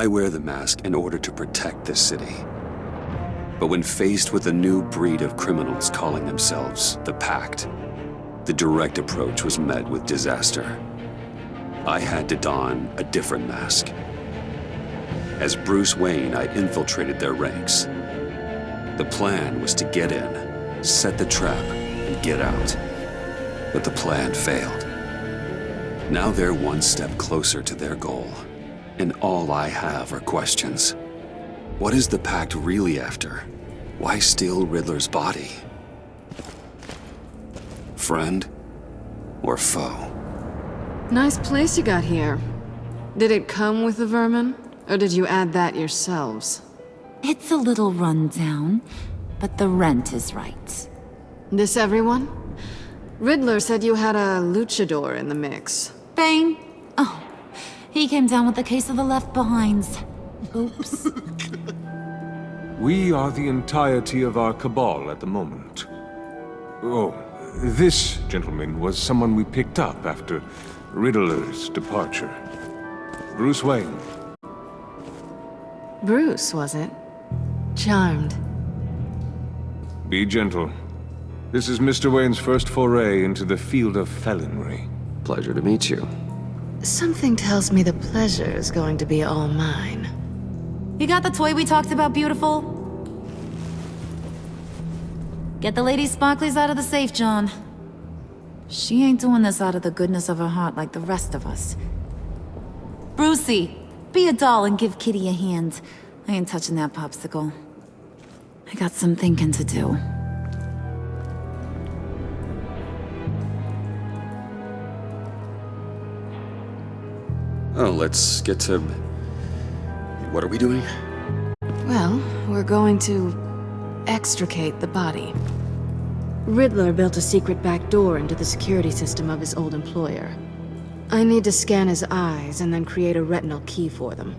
I wear the mask in order to protect this city. But when faced with a new breed of criminals calling themselves the Pact, the direct approach was met with disaster. I had to don a different mask. As Bruce Wayne, I infiltrated their ranks. The plan was to get in, set the trap, and get out. But the plan failed. Now they're one step closer to their goal, and all I have are questions. What is the Pact really after? Why steal Riddler's body? Friend or foe? Nice place you got here. Did it come with the vermin, or did you add that yourselves? It's a little run down, but the rent is right. This everyone? Riddler said you had a luchador in the mix. Bane? Oh, he came down with a case of the Left Behinds. Oops. We are the entirety of our cabal at the moment. Oh, this gentleman was someone we picked up after Riddler's departure. Bruce Wayne. Bruce, was it? Charmed. Be gentle. This is Mr. Wayne's first foray into the field of felonry. Pleasure to meet you. Something tells me the pleasure is going to be all mine. You got the toy we talked about, beautiful? Get the lady sparklies out of the safe, John. She ain't doing this out of the goodness of her heart like the rest of us. Brucey, be a doll and give Kitty a hand. I ain't touching that popsicle. I got some thinking to do. Oh, let's get to... What are we doing? Well, we're going to extricate the body. Riddler built a secret back door into the security system of his old employer. I need to scan his eyes and then create a retinal key for them.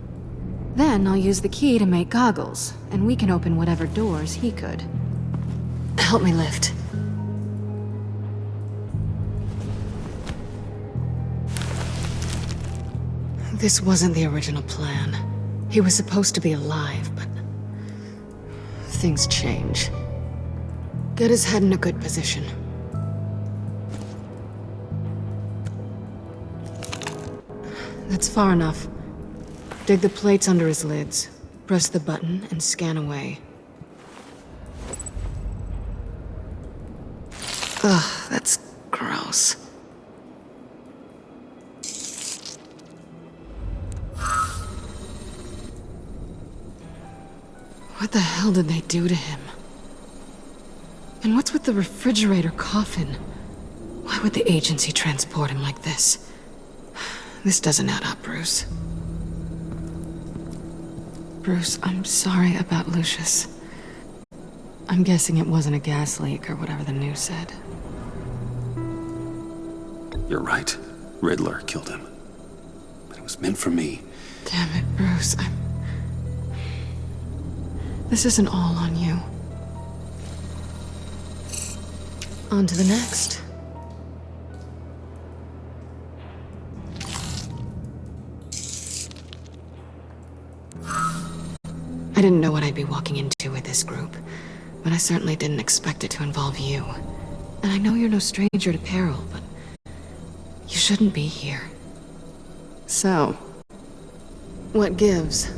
Then I'll use the key to make goggles, and we can open whatever doors he could. Help me lift. This wasn't the original plan. He was supposed to be alive, but things change. Get his head in a good position. That's far enough. Dig the plates under his lids, press the button, and scan away. Ugh, that's gross. What the hell did they do to him? And what's with the refrigerator coffin? Why would the agency transport him like this? This doesn't add up, Bruce. Bruce, I'm sorry about Lucius. I'm guessing it wasn't a gas leak or whatever the news said. You're right. Riddler killed him. But it was meant for me. Damn it, Bruce. This isn't all on you. On to the next. I didn't know what I'd be walking into with this group, but I certainly didn't expect it to involve you. And I know you're no stranger to peril, but you shouldn't be here. So, what gives?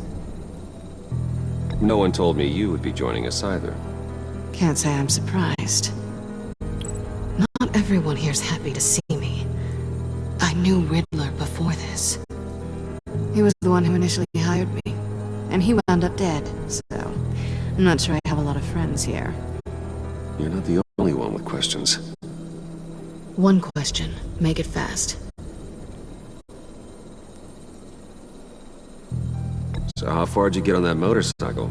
No one told me you would be joining us either. Can't say I'm surprised. Not everyone here's happy to see me. I knew Riddler before this. He was the one who initially hired me, and he wound up dead, so I'm not sure I have a lot of friends here. You're not the only one with questions. One question. Make it fast. So how far did you get on that motorcycle?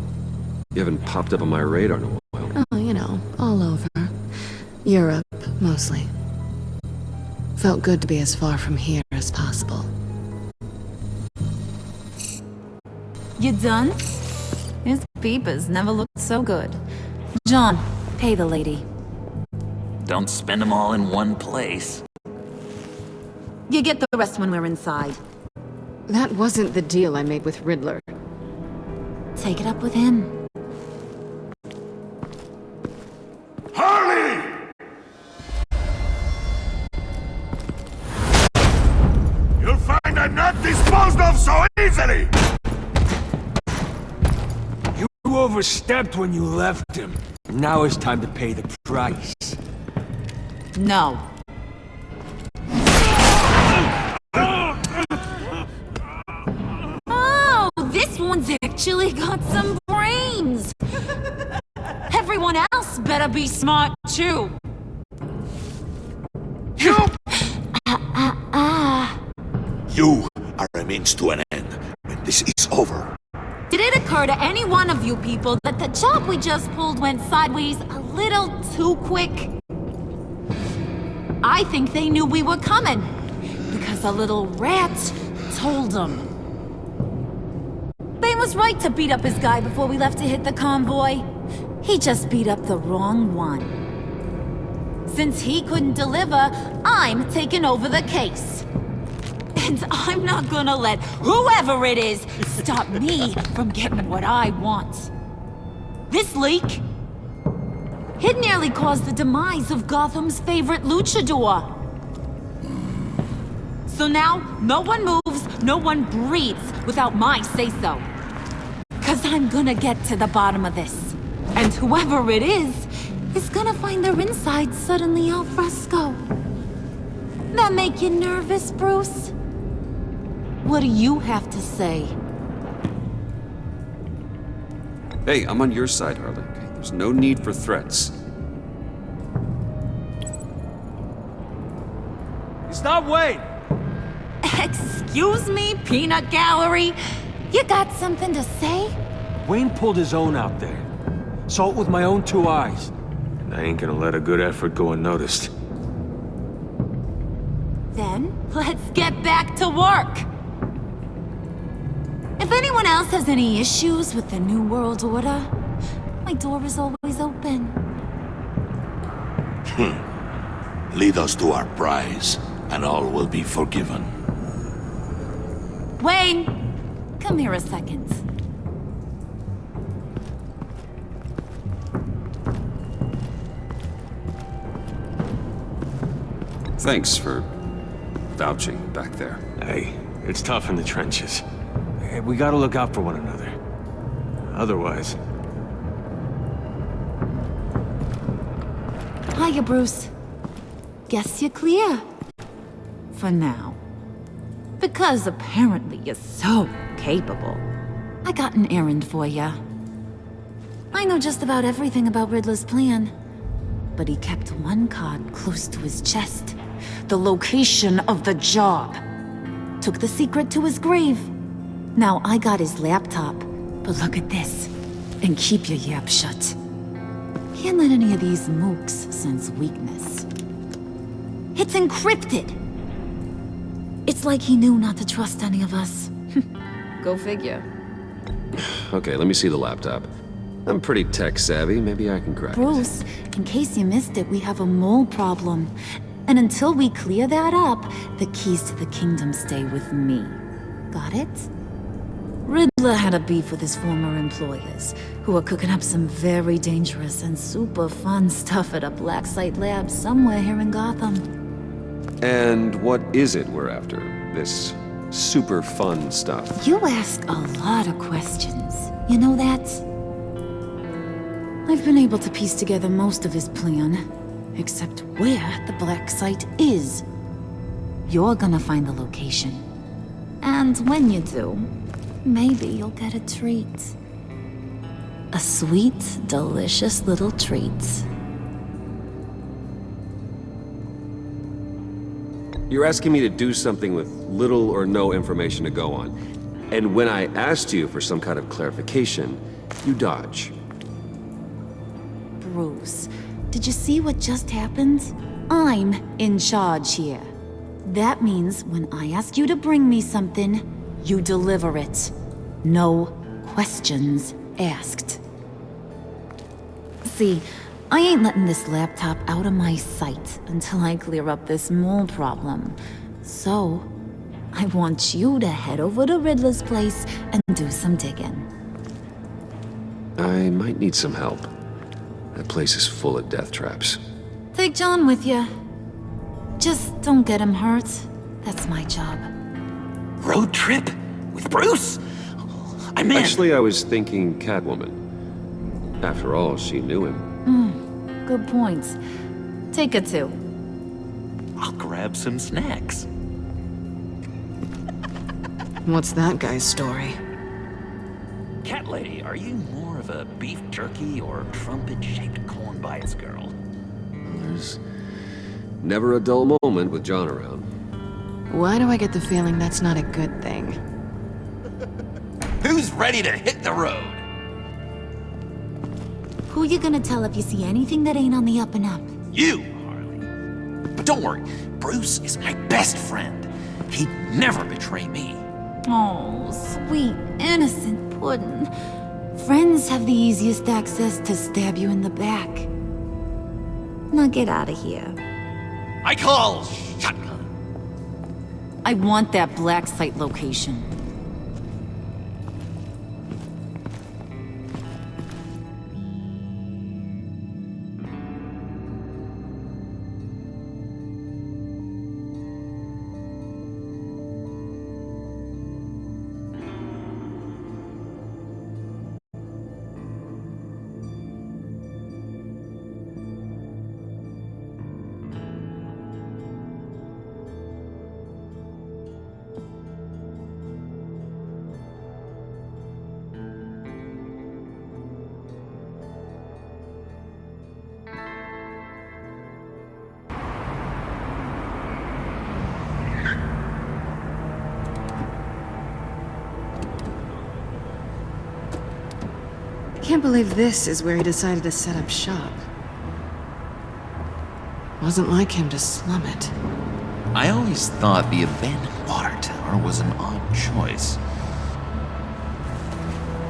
You haven't popped up on my radar in a while. Oh, you know, all over. Europe, mostly. Felt good to be as far from here as possible. You done? His peepers never looked so good. John, pay the lady. Don't spend them all in one place. You get the rest when we're inside. That wasn't the deal I made with Riddler. take it up with him. Harley! You'll find I'm not disposed of so easily! You overstepped when you left him. Now it's time to pay the price. No. Oh, this one's actually got some brains. Everyone else better be smart too. You! You are a means to an end, and this is over. Did it occur to any one of you people that the job we just pulled went sideways a little too quick? I think they knew we were coming, because a little rat told them. Bane was right to beat up his guy before we left to hit the convoy. He just beat up the wrong one. Since he couldn't deliver, I'm taking over the case. And I'm not gonna let whoever it is stop me from getting what I want. This leak, it nearly caused the demise of Gotham's favorite luchador. So now, no one moves, no one breathes without my say-so. 'Cause I'm gonna get to the bottom of this. And whoever it is gonna find their insides suddenly al fresco. That make you nervous, Bruce? What do you have to say? Hey, I'm on your side, Harley. Okay? There's no need for threats. He's not Wayne! Excuse me, peanut gallery? You got something to say? Wayne pulled his own out there. Saw it with my own two eyes. And I ain't gonna let a good effort go unnoticed. Then, let's get back to work! If anyone else has any issues with the New World Order, my door is always open. Lead us to our prize, and all will be forgiven. Wayne, come here a second. Thanks for vouching back there. Hey, it's tough in the trenches. Hey, we gotta look out for one another. Otherwise... Hiya, Bruce. Guess you're clear. For now. Because apparently you're so capable. I got an errand for ya. I know just about everything about Riddler's plan. But he kept one card close to his chest. The location of the job. Took the secret to his grave. Now I got his laptop. But look at this. And keep your yap shut. Can't let any of these mooks sense weakness. It's encrypted! It's like he knew not to trust any of us. Go figure. Okay, let me see the laptop. I'm pretty tech-savvy. Maybe I can crack it. Bruce, in case you missed it, we have a mole problem. And until we clear that up, the keys to the kingdom stay with me. Got it? Riddler had a beef with his former employers, who are cooking up some very dangerous and super fun stuff at a black site lab somewhere here in Gotham. And what is it we're after? This super fun stuff? You ask a lot of questions. You know that? I've been able to piece together most of his plan, except where the black site is. You're gonna find the location. And when you do, maybe you'll get a treat. A sweet, delicious little treat. You're asking me to do something with little or no information to go on. And when I asked you for some kind of clarification, you dodge. Bruce, did you see what just happened? I'm in charge here. That means when I ask you to bring me something, you deliver it. No questions asked. See, I ain't letting this laptop out of my sight until I clear up this mole problem. So, I want you to head over to Riddler's place and do some digging. I might need some help. That place is full of death traps. Take John with you. Just don't get him hurt. That's my job. Road trip? With Bruce? I'm in. Actually, I was thinking Catwoman. After all, she knew him. Good points. Take her too. I'll grab some snacks. What's that guy's story? Cat lady, are you more of a beef jerky or trumpet-shaped corn bias girl? There's never a dull moment with John around. Why do I get the feeling that's not a good thing? Who's ready to hit the road? Who you gonna tell if you see anything that ain't on the up and up? You, Harley. But don't worry, Bruce is my best friend. He'd never betray me. Oh, sweet, innocent puddin'. Friends have the easiest access to stab you in the back. Now get out of here. I call shotgun. I want that black site location. Can't believe this is where he decided to set up shop. Wasn't like him to slum it. I always thought the abandoned water tower was an odd choice.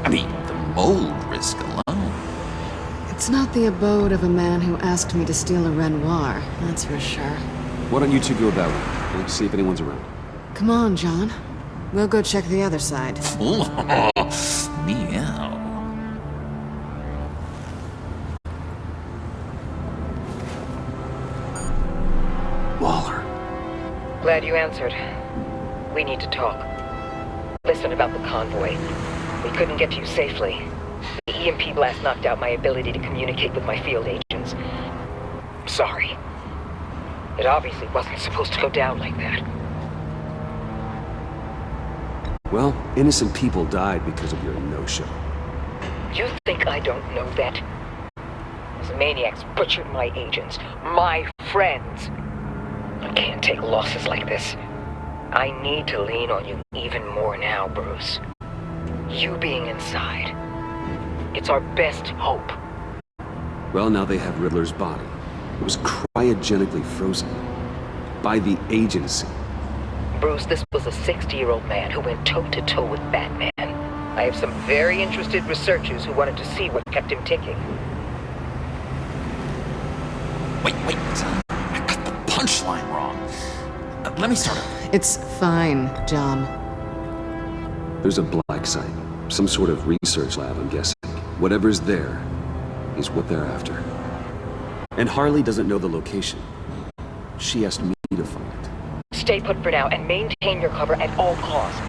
I mean, the mold risk alone. It's not the abode of a man who asked me to steal a Renoir, that's for sure. Why don't you two go that way? We'll see if anyone's around. Come on, John. We'll go check the other side. Meow. Waller. Glad you answered. We need to talk. Listen about the convoy. We couldn't get to you safely. The EMP blast knocked out my ability to communicate with my field agents. Sorry. It obviously wasn't supposed to go down like that. Well, innocent people died because of your no-show. You think I don't know that? Those maniacs butchered my agents, my friends. I can't take losses like this. I need to lean on you even more now, Bruce. You being inside. It's our best hope. Well, now they have Riddler's body. It was cryogenically frozen. By the agency. Bruce, this was a 60-year-old man who went toe-to-toe with Batman. I have some very interested researchers who wanted to see what kept him ticking. Wait. I got the punchline wrong. Let me start over. It's fine, John. There's a black site. Some sort of research lab, I'm guessing. Whatever's there is what they're after. And Harley doesn't know the location. She asked me to find it. Stay put for now and maintain your cover at all costs.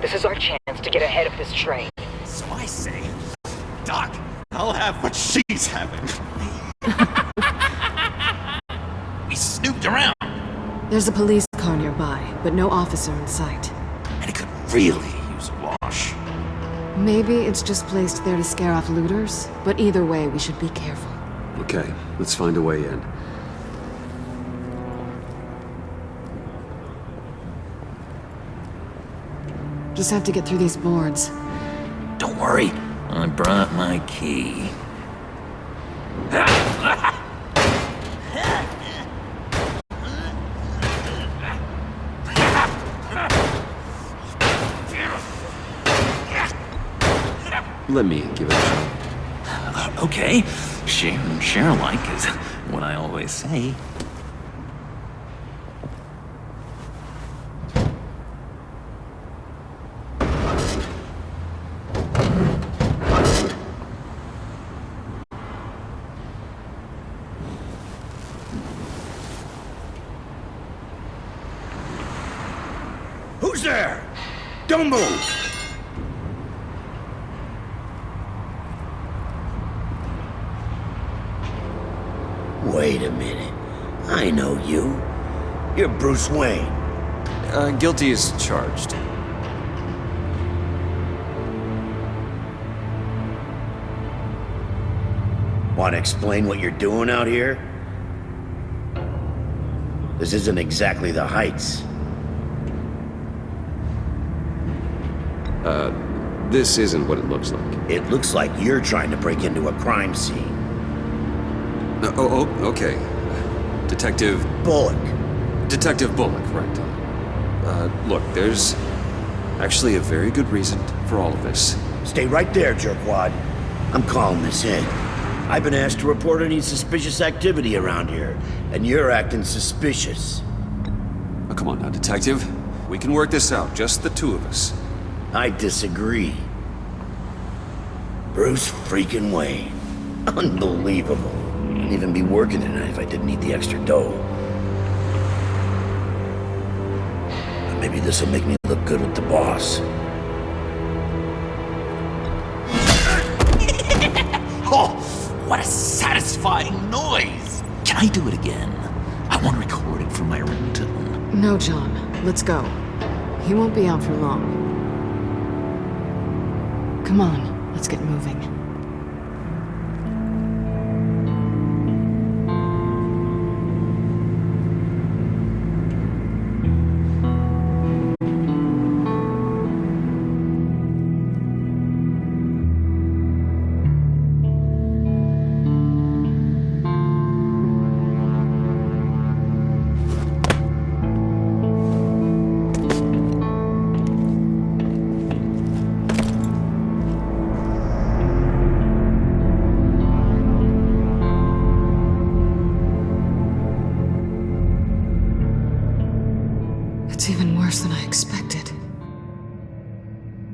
This is our chance to get ahead of this train. So I say, Doc, I'll have what she's having. We snooped around, There's a police car nearby, but no officer in sight. and it could really use a wash. Maybe it's just placed there to scare off looters, but either way, we should be careful. Okay, let's find a way in. Just have to get through these boards. Don't worry, I brought my key. Let me give it a shot. Okay, share and share alike is what I always say. Who's there? Don't move! Wait a minute. I know you. You're Bruce Wayne. Guilty as charged. Want to explain what you're doing out here? This isn't exactly the Heights. This isn't what it looks like. It looks like you're trying to break into a crime scene. Okay. Detective Bullock. Detective Bullock, right. Look, there's actually a very good reason for all of this. Stay right there, jerkwad. I'm calling this in. I've been asked to report any suspicious activity around here, and you're acting suspicious. Oh, come on now, Detective. We can work this out, just the two of us. I disagree. Bruce freaking Wayne. Unbelievable. I'd even be working tonight if I didn't need the extra dough. But maybe this will make me look good with the boss. Oh, what a satisfying noise! Can I do it again? I want to record it for my ringtone. No, John. Let's go. He won't be out for long. Come on, let's get moving. It's even worse than I expected.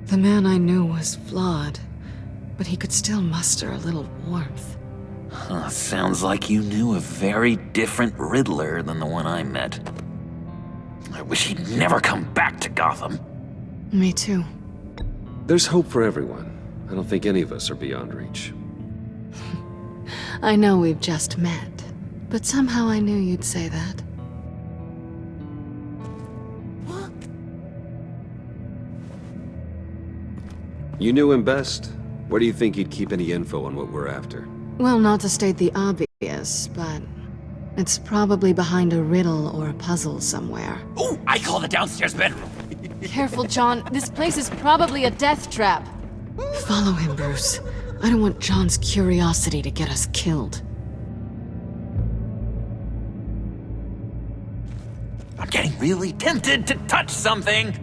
The man I knew was flawed, but he could still muster a little warmth. Sounds like you knew a very different Riddler than the one I met. I wish he'd never come back to Gotham. Me too. There's hope for everyone. I don't think any of us are beyond reach. I know we've just met, but somehow I knew you'd say that. You knew him best. Where do you think he'd keep any info on what we're after? Well, not to state the obvious, but it's probably behind a riddle or a puzzle somewhere. Oh, I call the downstairs bedroom. Careful, John. This place is probably a death trap. Follow him, Bruce. I don't want John's curiosity to get us killed. I'm getting really tempted to touch something.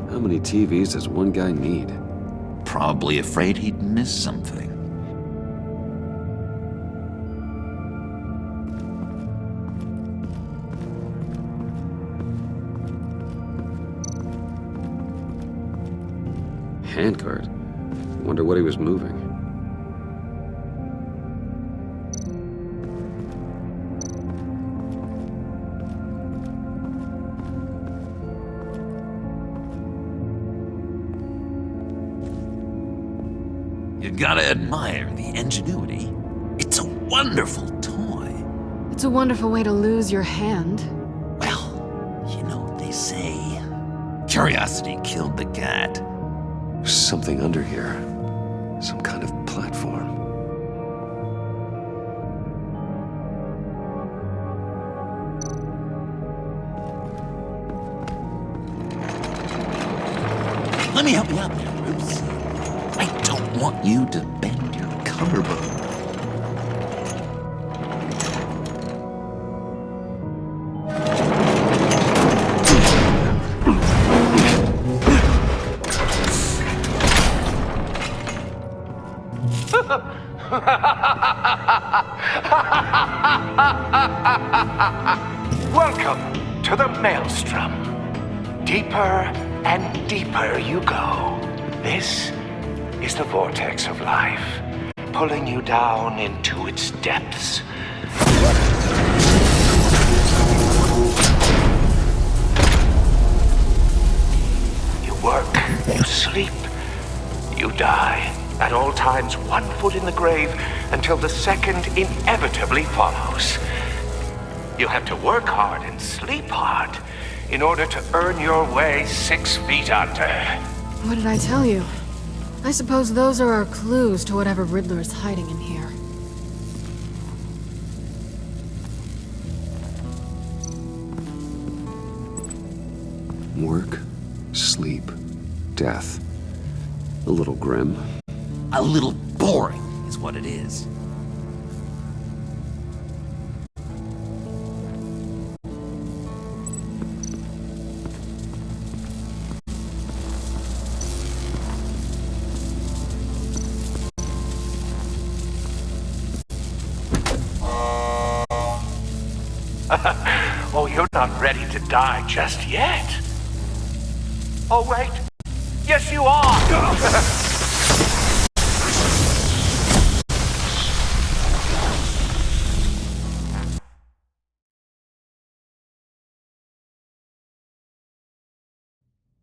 How many TVs does one guy need? Probably afraid he'd miss something. Handcart? Wonder what he was moving. You gotta admire the ingenuity. It's a wonderful toy. It's a wonderful way to lose your hand. Well, you know what they say. Curiosity killed the cat. There's something under here. Some kind of platform. Let me help you out there, Bruce. I don't want you to bend your collarbone. Welcome to the Maelstrom. Deeper and deeper you go. This is the vortex of life, pulling you down into its depths. You work, you sleep, you die. At all times, 1 foot in the grave until the second inevitably follows. You have to work hard and sleep hard in order to earn your way 6 feet under. What did I tell you? I suppose those are our clues to whatever Riddler is hiding in here. Work, sleep, death. A little grim. A little boring is what it is. Oh, you're not ready to die just yet. Oh, wait. Yes, you are.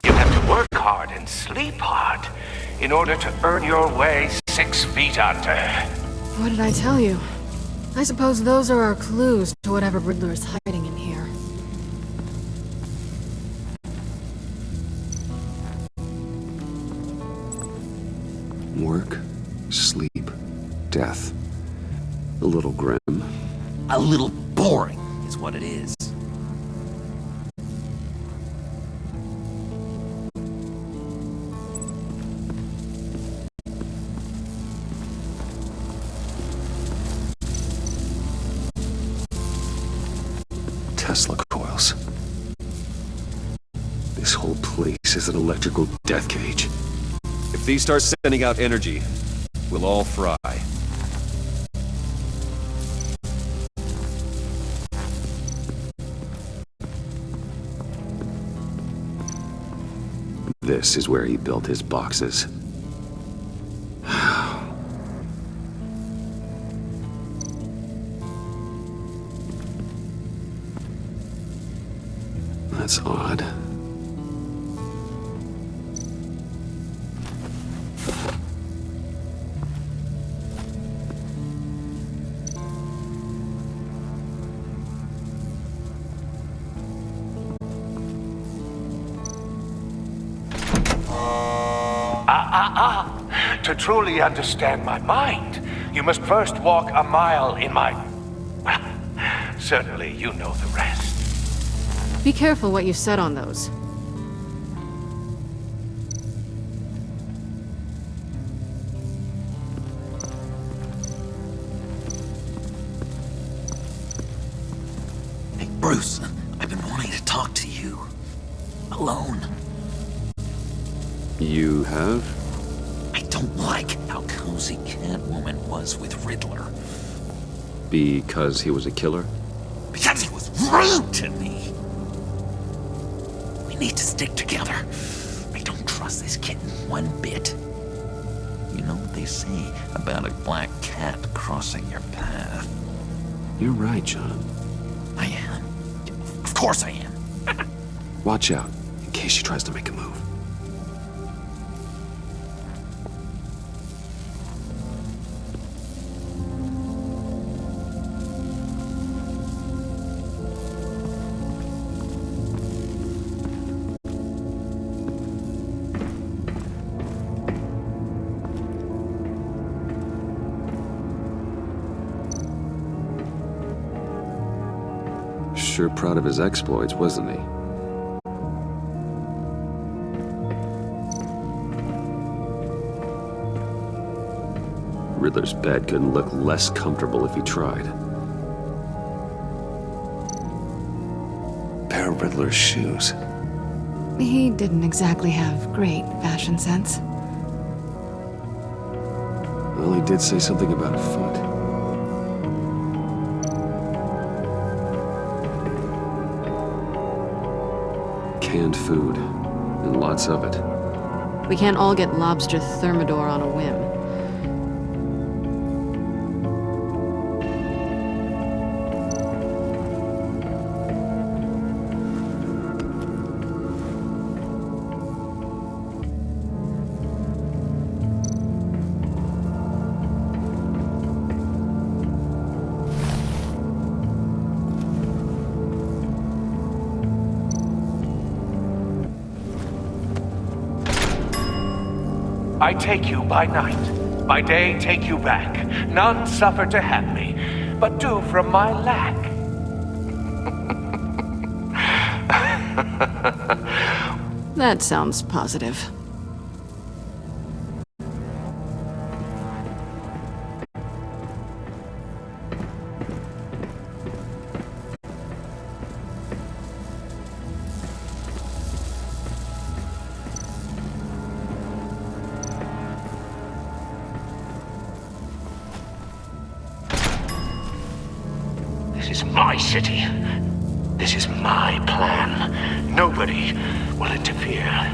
You have to work hard and sleep hard in order to earn your way 6 feet under. What did I tell you? I suppose those are our clues to whatever Riddler is hiding in here. Work, sleep, death. A little grim. A little boring is what it is. Tesla coils. This whole place is an electrical death cage. If these start sending out energy, we'll all fry. This is where he built his boxes. That's odd. To truly understand my mind, you must first walk a mile in my... Well, certainly you know the rest. Be careful what you said on those. Hey, Bruce, I've been wanting to talk to you. Alone. You have? I don't like how cozy Catwoman was with Riddler. Because he was a killer? Because he was rude to me. We need to stick together. I don't trust this kitten one bit. You know what they say about a black cat crossing your path? You're right, John. I am. Of course I am. Watch out, in case she tries to make a move. Sure proud of his exploits, wasn't he? Riddler's bed couldn't look less comfortable if he tried. Pair of Riddler's shoes. He didn't exactly have great fashion sense. Well, he did say something about a foot. Canned food, and lots of it. We can't all get lobster thermidor on a whim. I take you by night, by day take you back. None suffer to have me, but do from my lack. That sounds positive. This is my city. This is my plan. Nobody will interfere.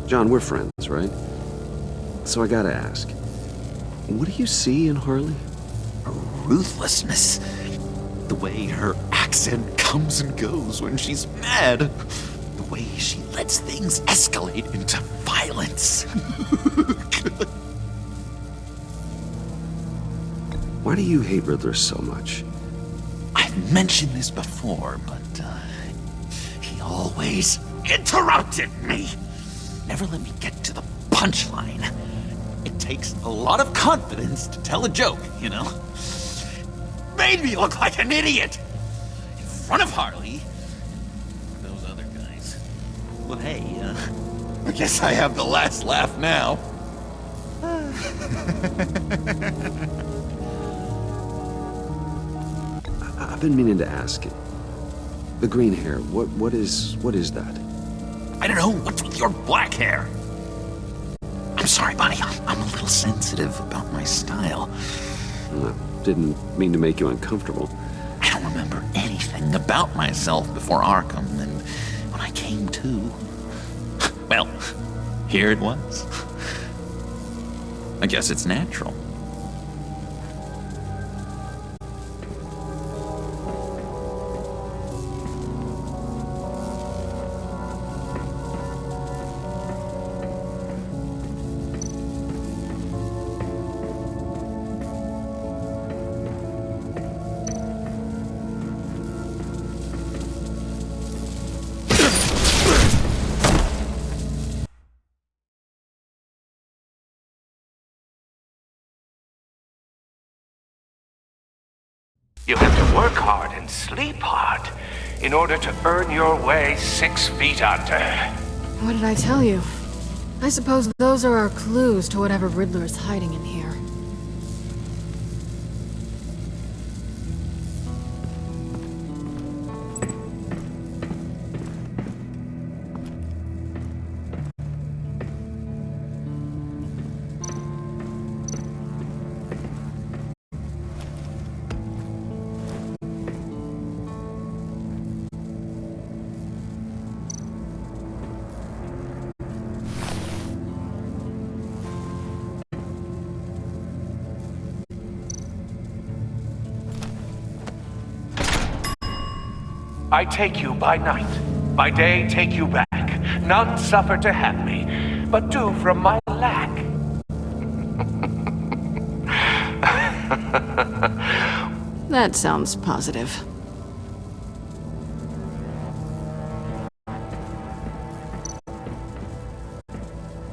John, we're friends, right? So I gotta ask, what do you see in Harley? Her ruthlessness. The way her accent comes and goes when she's mad. The way she lets things escalate into violence. Why do you hate Riddler so much? I've mentioned this before, but he always interrupted me. Never let me get to the punchline. It takes a lot of confidence to tell a joke, you know? Made me look like an idiot! In front of Harley. Those other guys. Well, hey, I guess I have the last laugh now. I've been meaning to ask it. The green hair, what is that? I don't know, what's with your black hair? I'm sorry, buddy, I'm a little sensitive about my style. I didn't mean to make you uncomfortable. I don't remember anything about myself before Arkham, and when I came to, well, here it was. I guess it's natural. You have to work hard and sleep hard in order to earn your way 6 feet under. What did I tell you? I suppose those are our clues to whatever Riddler is hiding in here. I take you by night, by day take you back. None suffer to have me, but do from my lack. That sounds positive.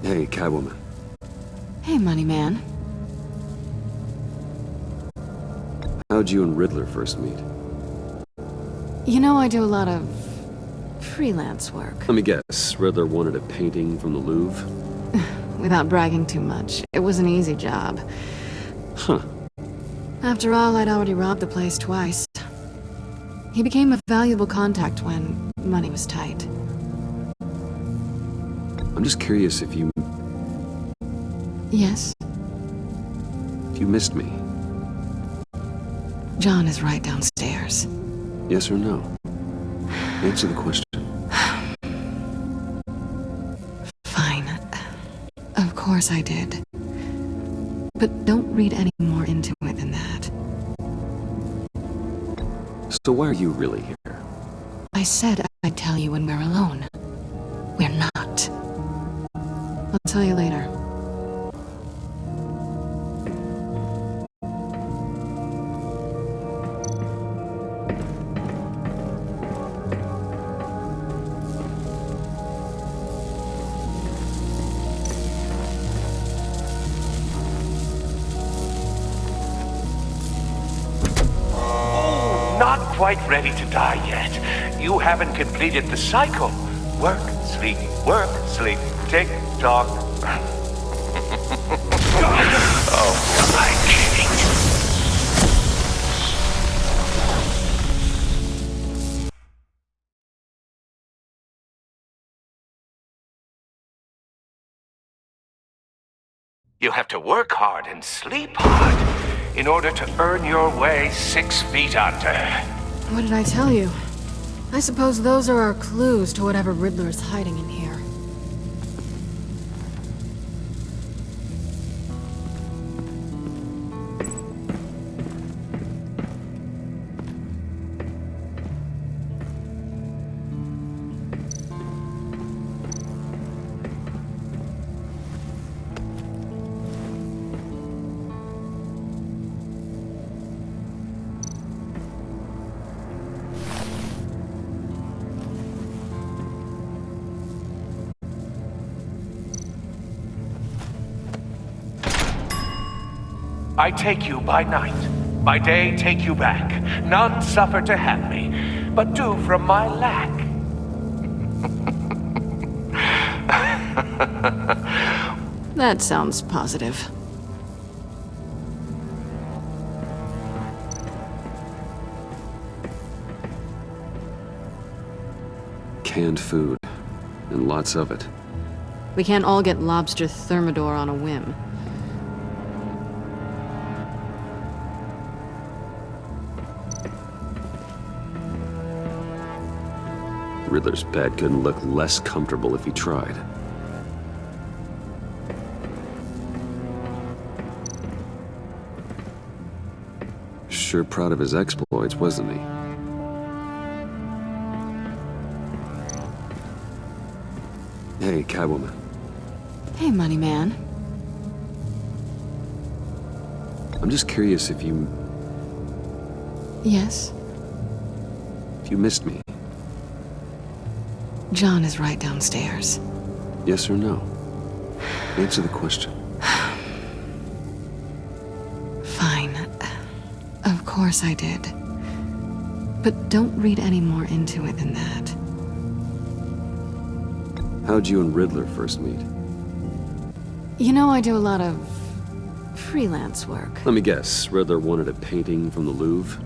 Hey, Catwoman. Hey, Money Man. How'd you and Riddler first meet? You know I do a lot of freelance work. Let me guess, Riddler wanted a painting from the Louvre? Without bragging too much, it was an easy job. Huh. After all, I'd already robbed the place twice. He became a valuable contact when money was tight. I'm just curious if you Yes? missed me. John is right downstairs. Yes or no? Answer the question. Fine. Of course I did. But don't read any more into it than that. So why are you really here? I said I'd tell you when we're alone. We're not. I'll tell you later. Not quite ready to die yet. You haven't completed the cycle. Work, sleep, tick tock. Oh, my king. You have to work hard and sleep hard in order to earn your way 6 feet under. What did I tell you? I suppose those are our clues to whatever Riddler is hiding in here. I take you by night, by day take you back. None suffer to have me, but do from my lack. That sounds positive. Canned food, and lots of it. We can't all get lobster thermidor on a whim. Riddler's bed couldn't look less comfortable if he tried. Sure proud of his exploits, wasn't he? Hey, Catwoman. Hey, Money Man. I'm just curious if you Yes? missed me. John is right downstairs. Yes or no? Answer the question. Fine. Of course I did. But don't read any more into it than that. How'd you and Riddler first meet? You know, I do a lot of freelance work. Let me guess, Riddler wanted a painting from the Louvre?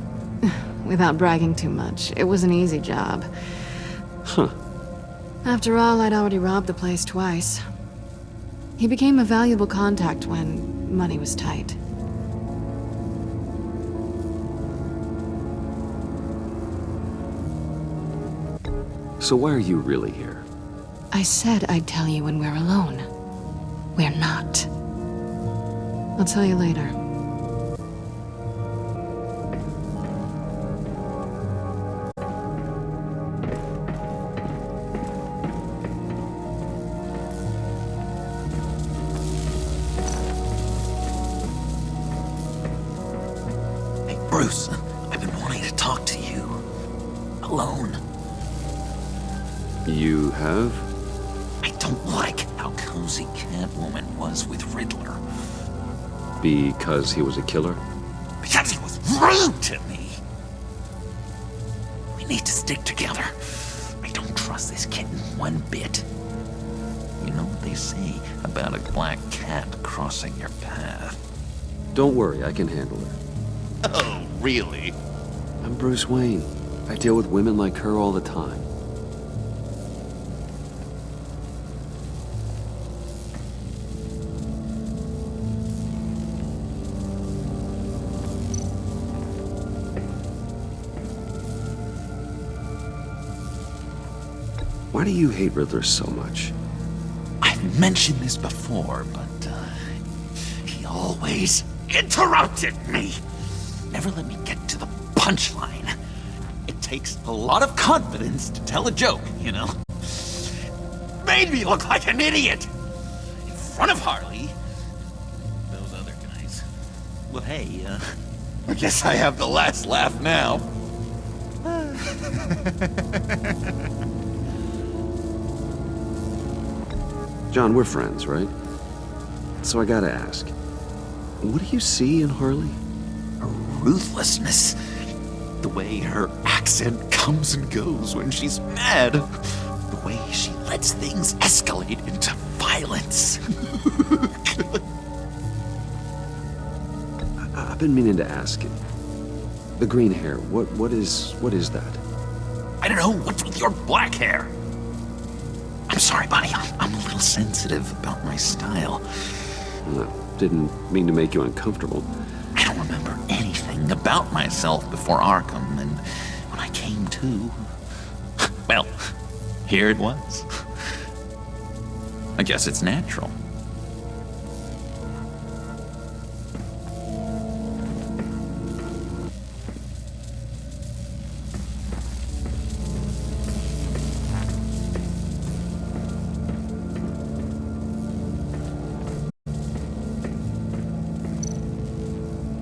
Without bragging too much, it was an easy job. Huh. After all, I'd already robbed the place twice. He became a valuable contact when money was tight. So why are you really here? I said I'd tell you when we're alone. We're not. I'll tell you later. Bruce, I've been wanting to talk to you. Alone. You have? I don't like how cozy Catwoman was with Riddler. Because he was a killer? Because he was rude to me. We need to stick together. I don't trust this kitten one bit. You know what they say about a black cat crossing your path? Don't worry, I can handle her. Oh, really? I'm Bruce Wayne. I deal with women like her all the time. Why do you hate Riddler so much? I've mentioned this before, but he always interrupted me. Never let me get to the punchline. It takes a lot of confidence to tell a joke, you know? Made me look like an idiot! In front of Harley. Those other guys. Well, hey, I guess I have the last laugh now. John, we're friends, right? So I gotta ask, what do you see in Harley? Her ruthlessness. The way her accent comes and goes when she's mad. The way she lets things escalate into violence. I've been meaning to ask it. The green hair, what is that? I don't know, what's with your black hair? I'm sorry, buddy, I'm a little sensitive about my style. Didn't mean to make you uncomfortable. I don't remember anything about myself before Arkham, and when I came to, well, here it was. I guess it's natural.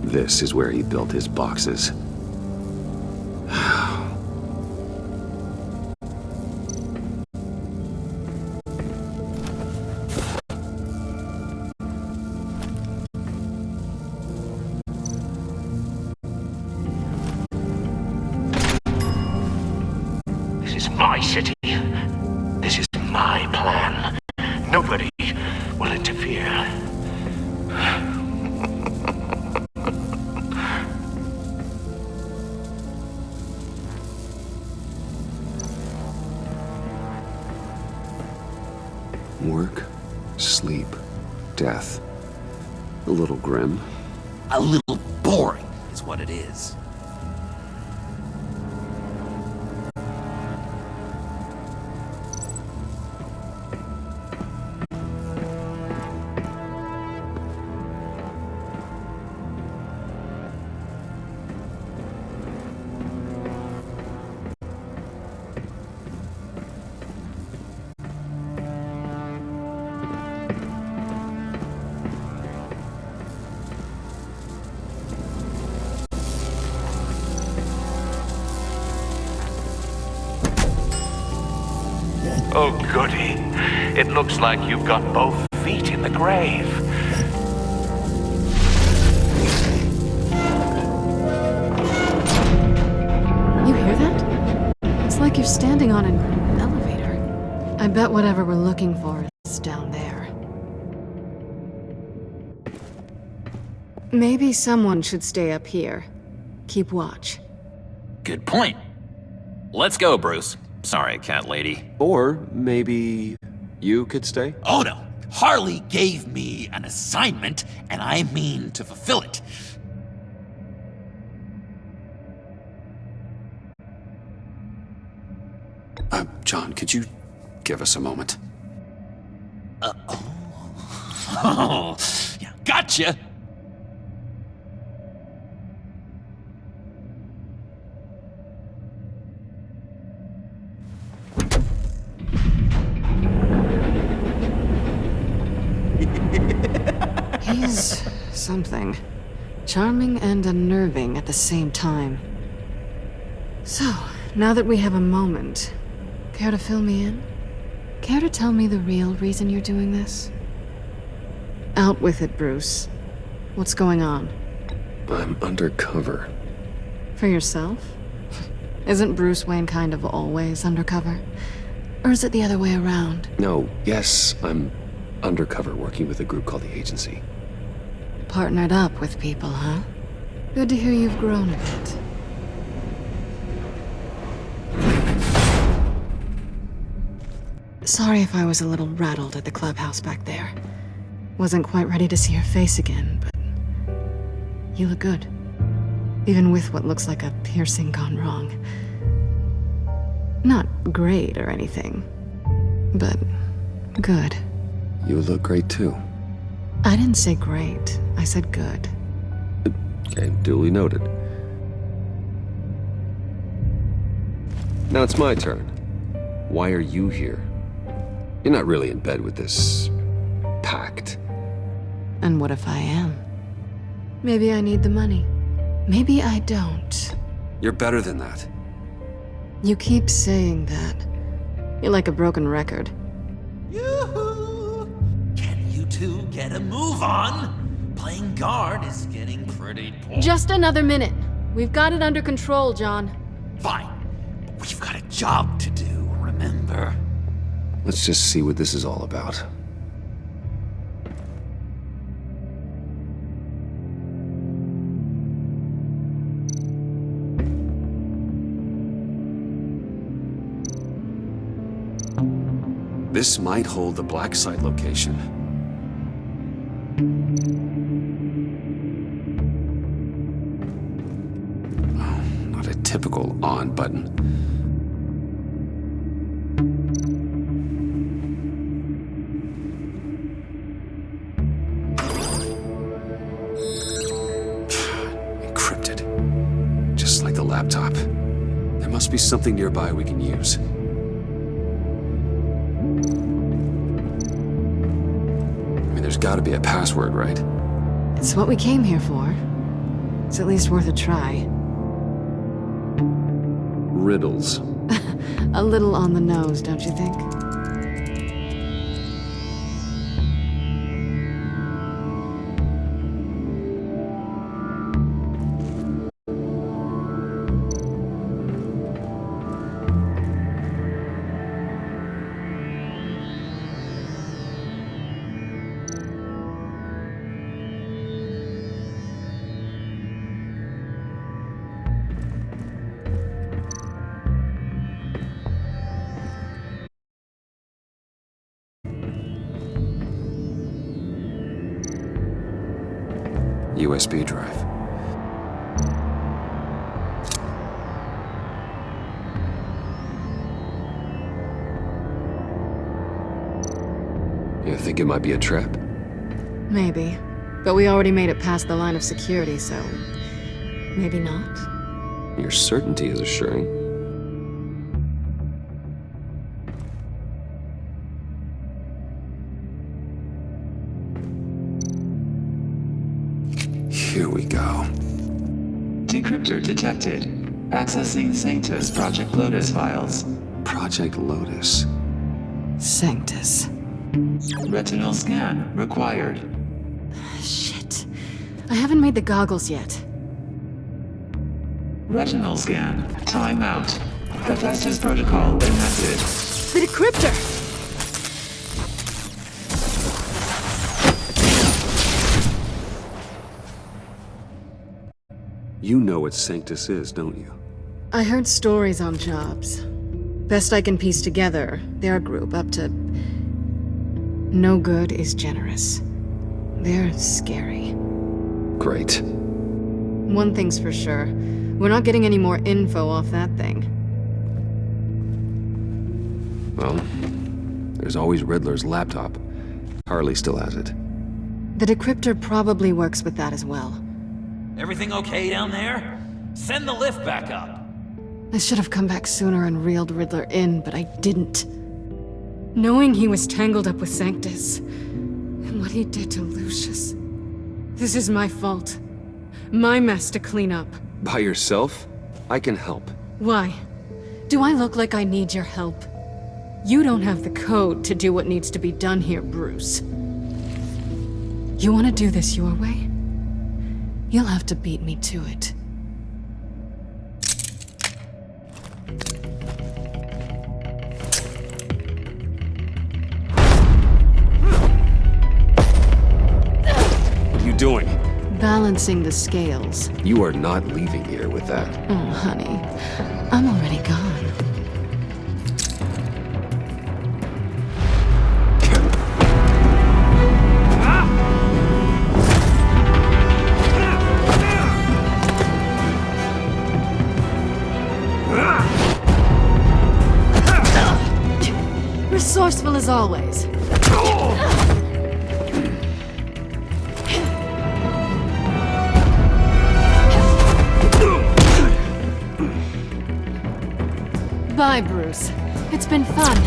This is where he built his boxes. This is my city. This is my plan. Nobody will interfere. Work, sleep, death. A little grim. A little boring is what it is. Oh, goody. It looks like you've got both feet in the grave. You hear that? It's like you're standing on an elevator. I bet whatever we're looking for is down there. Maybe someone should stay up here. Keep watch. Good point. Let's go, Bruce. Sorry, cat lady. Or maybe you could stay? Oh no! Harley gave me an assignment, and I mean to fulfill it. John, could you give us a moment? Oh, yeah, gotcha! He's something. Charming and unnerving at the same time. So, now that we have a moment, care to fill me in? Care to tell me the real reason you're doing this? Out with it, Bruce. What's going on? I'm undercover. For yourself? Isn't Bruce Wayne kind of always undercover? Or is it the other way around? No, yes, I'm undercover working with a group called the Agency. Partnered up with people, huh? Good to hear you've grown a bit. Sorry if I was a little rattled at the clubhouse back there. Wasn't quite ready to see your face again, but you look good. Even with what looks like a piercing gone wrong. Not great or anything, but good. You look great too. I didn't say great, I said good. Okay, duly noted. Now it's my turn. Why are you here? You're not really in bed with this pact. And what if I am? Maybe I need the money. Maybe I don't. You're better than that. You keep saying that. You're like a broken record. Yoo-hoo! Can you two get a move on? Playing guard is getting pretty boring. Just another minute. We've got it under control, John. Fine. We've got a job to do, remember? Let's just see what this is all about. This might hold the black site location. Oh, not a typical on button. Encrypted. Just like the laptop. There must be something nearby we can use. There's gotta be a password, right? It's what we came here for. It's at least worth a try. Riddles. A little on the nose, don't you think? USB drive. You think it might be a trap? Maybe. But we already made it past the line of security, so... maybe not? Your certainty is assuring. Here we go. Decryptor detected. Accessing Sanctus Project Lotus files. Project Lotus. Sanctus. Retinal scan required. Shit. I haven't made the goggles yet. Retinal scan. Timeout. Hephaestus protocol enacted. The decryptor! You know what Sanctus is, don't you? I heard stories on jobs. Best I can piece together, they're a group up to... no good is generous. They're scary. Great. One thing's for sure. We're not getting any more info off that thing. Well, there's always Riddler's laptop. Harley still has it. The decryptor probably works with that as well. Everything okay down there? Send the lift back up. I should have come back sooner and reeled Riddler in, but I didn't. Knowing he was tangled up with Sanctus, and what he did to Lucius. This is my fault. My mess to clean up. By yourself? I can help. Why? Do I look like I need your help? You don't have the code to do what needs to be done here, Bruce. You want to do this your way? You'll have to beat me to it. balancing the scales. You are not leaving here with that. Oh, honey, I'm already gone. Resourceful as always. Bye, Bruce. It's been fun.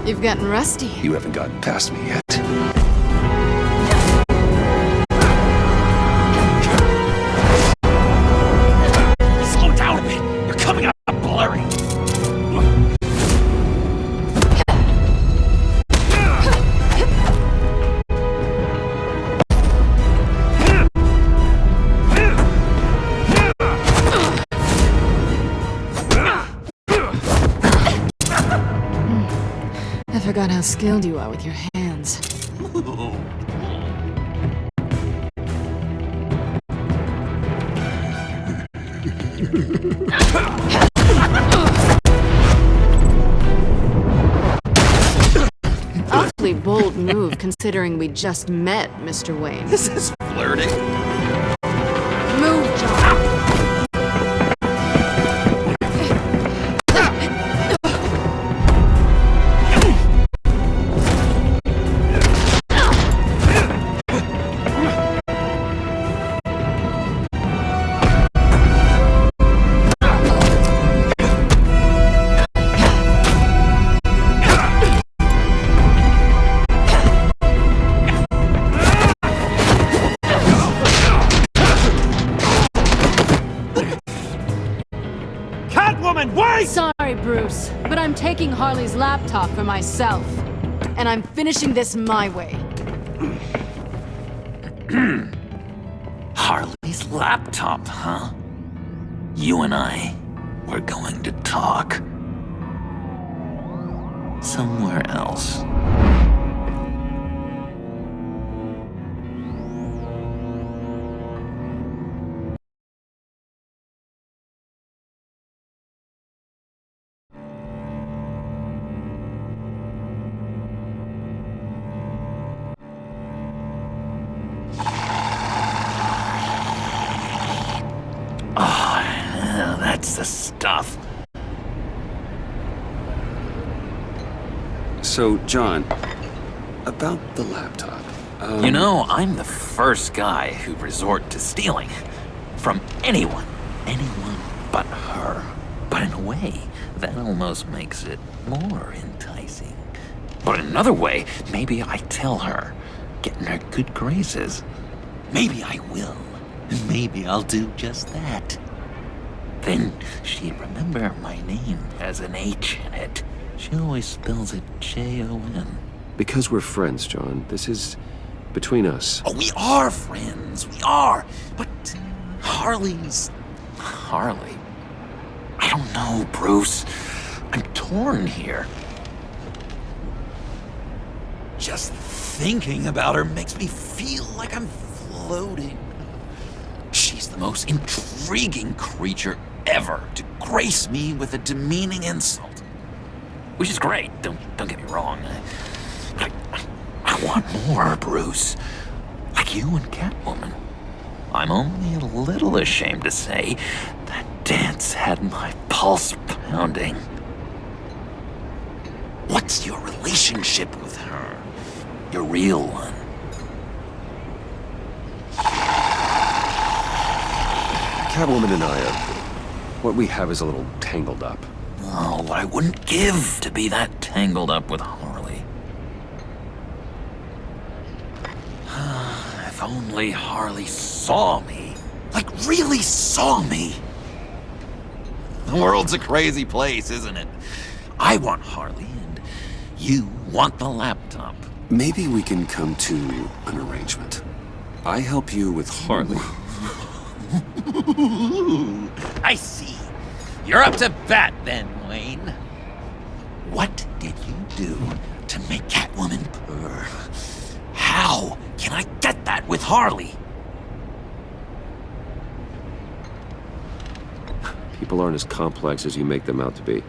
You've gotten rusty. You haven't gotten past me yet. Slow down a bit. You're coming up blurry. I forgot how skilled you are with your hands. Awfully bold move considering we just met, Mr. Wayne. This is flirting. Move, John. Sorry, Bruce, but I'm taking Harley's laptop for myself. And I'm finishing this my way. Harley's laptop, huh? You and I, we're going to talk. Somewhere else. That's the stuff. So, John, about the laptop. You know, I'm the first guy who'd resort to stealing. From anyone. Anyone but her. But in a way, that almost makes it more enticing. But in another way, maybe I tell her, get in her good graces. Maybe I will. Maybe I'll do just that. Then she'd remember my name has an H in it. She always spells it J-O-N. Because we're friends, John. This is between us. Oh, we are friends. We are. But Harley's... Harley? I don't know, Bruce. I'm torn here. Just thinking about her makes me feel like I'm floating. She's the most intriguing creature ever to grace me with a demeaning insult. Which is great, don't get me wrong. I want more, Bruce. Like you and Catwoman. I'm only a little ashamed to say that dance had my pulse pounding. What's your relationship with her? Your real one? Catwoman and I, what we have is a little tangled up. Oh, what I wouldn't give to be that tangled up with Harley. If only Harley saw me. Like, really saw me. The world's a crazy place, isn't it? I want Harley, and you want the laptop. Maybe we can come to an arrangement. I help you with Harley. I see. You're up to bat then, Wayne. What did you do to make Catwoman purr? How can I get that with Harley? People aren't as complex as you make them out to be.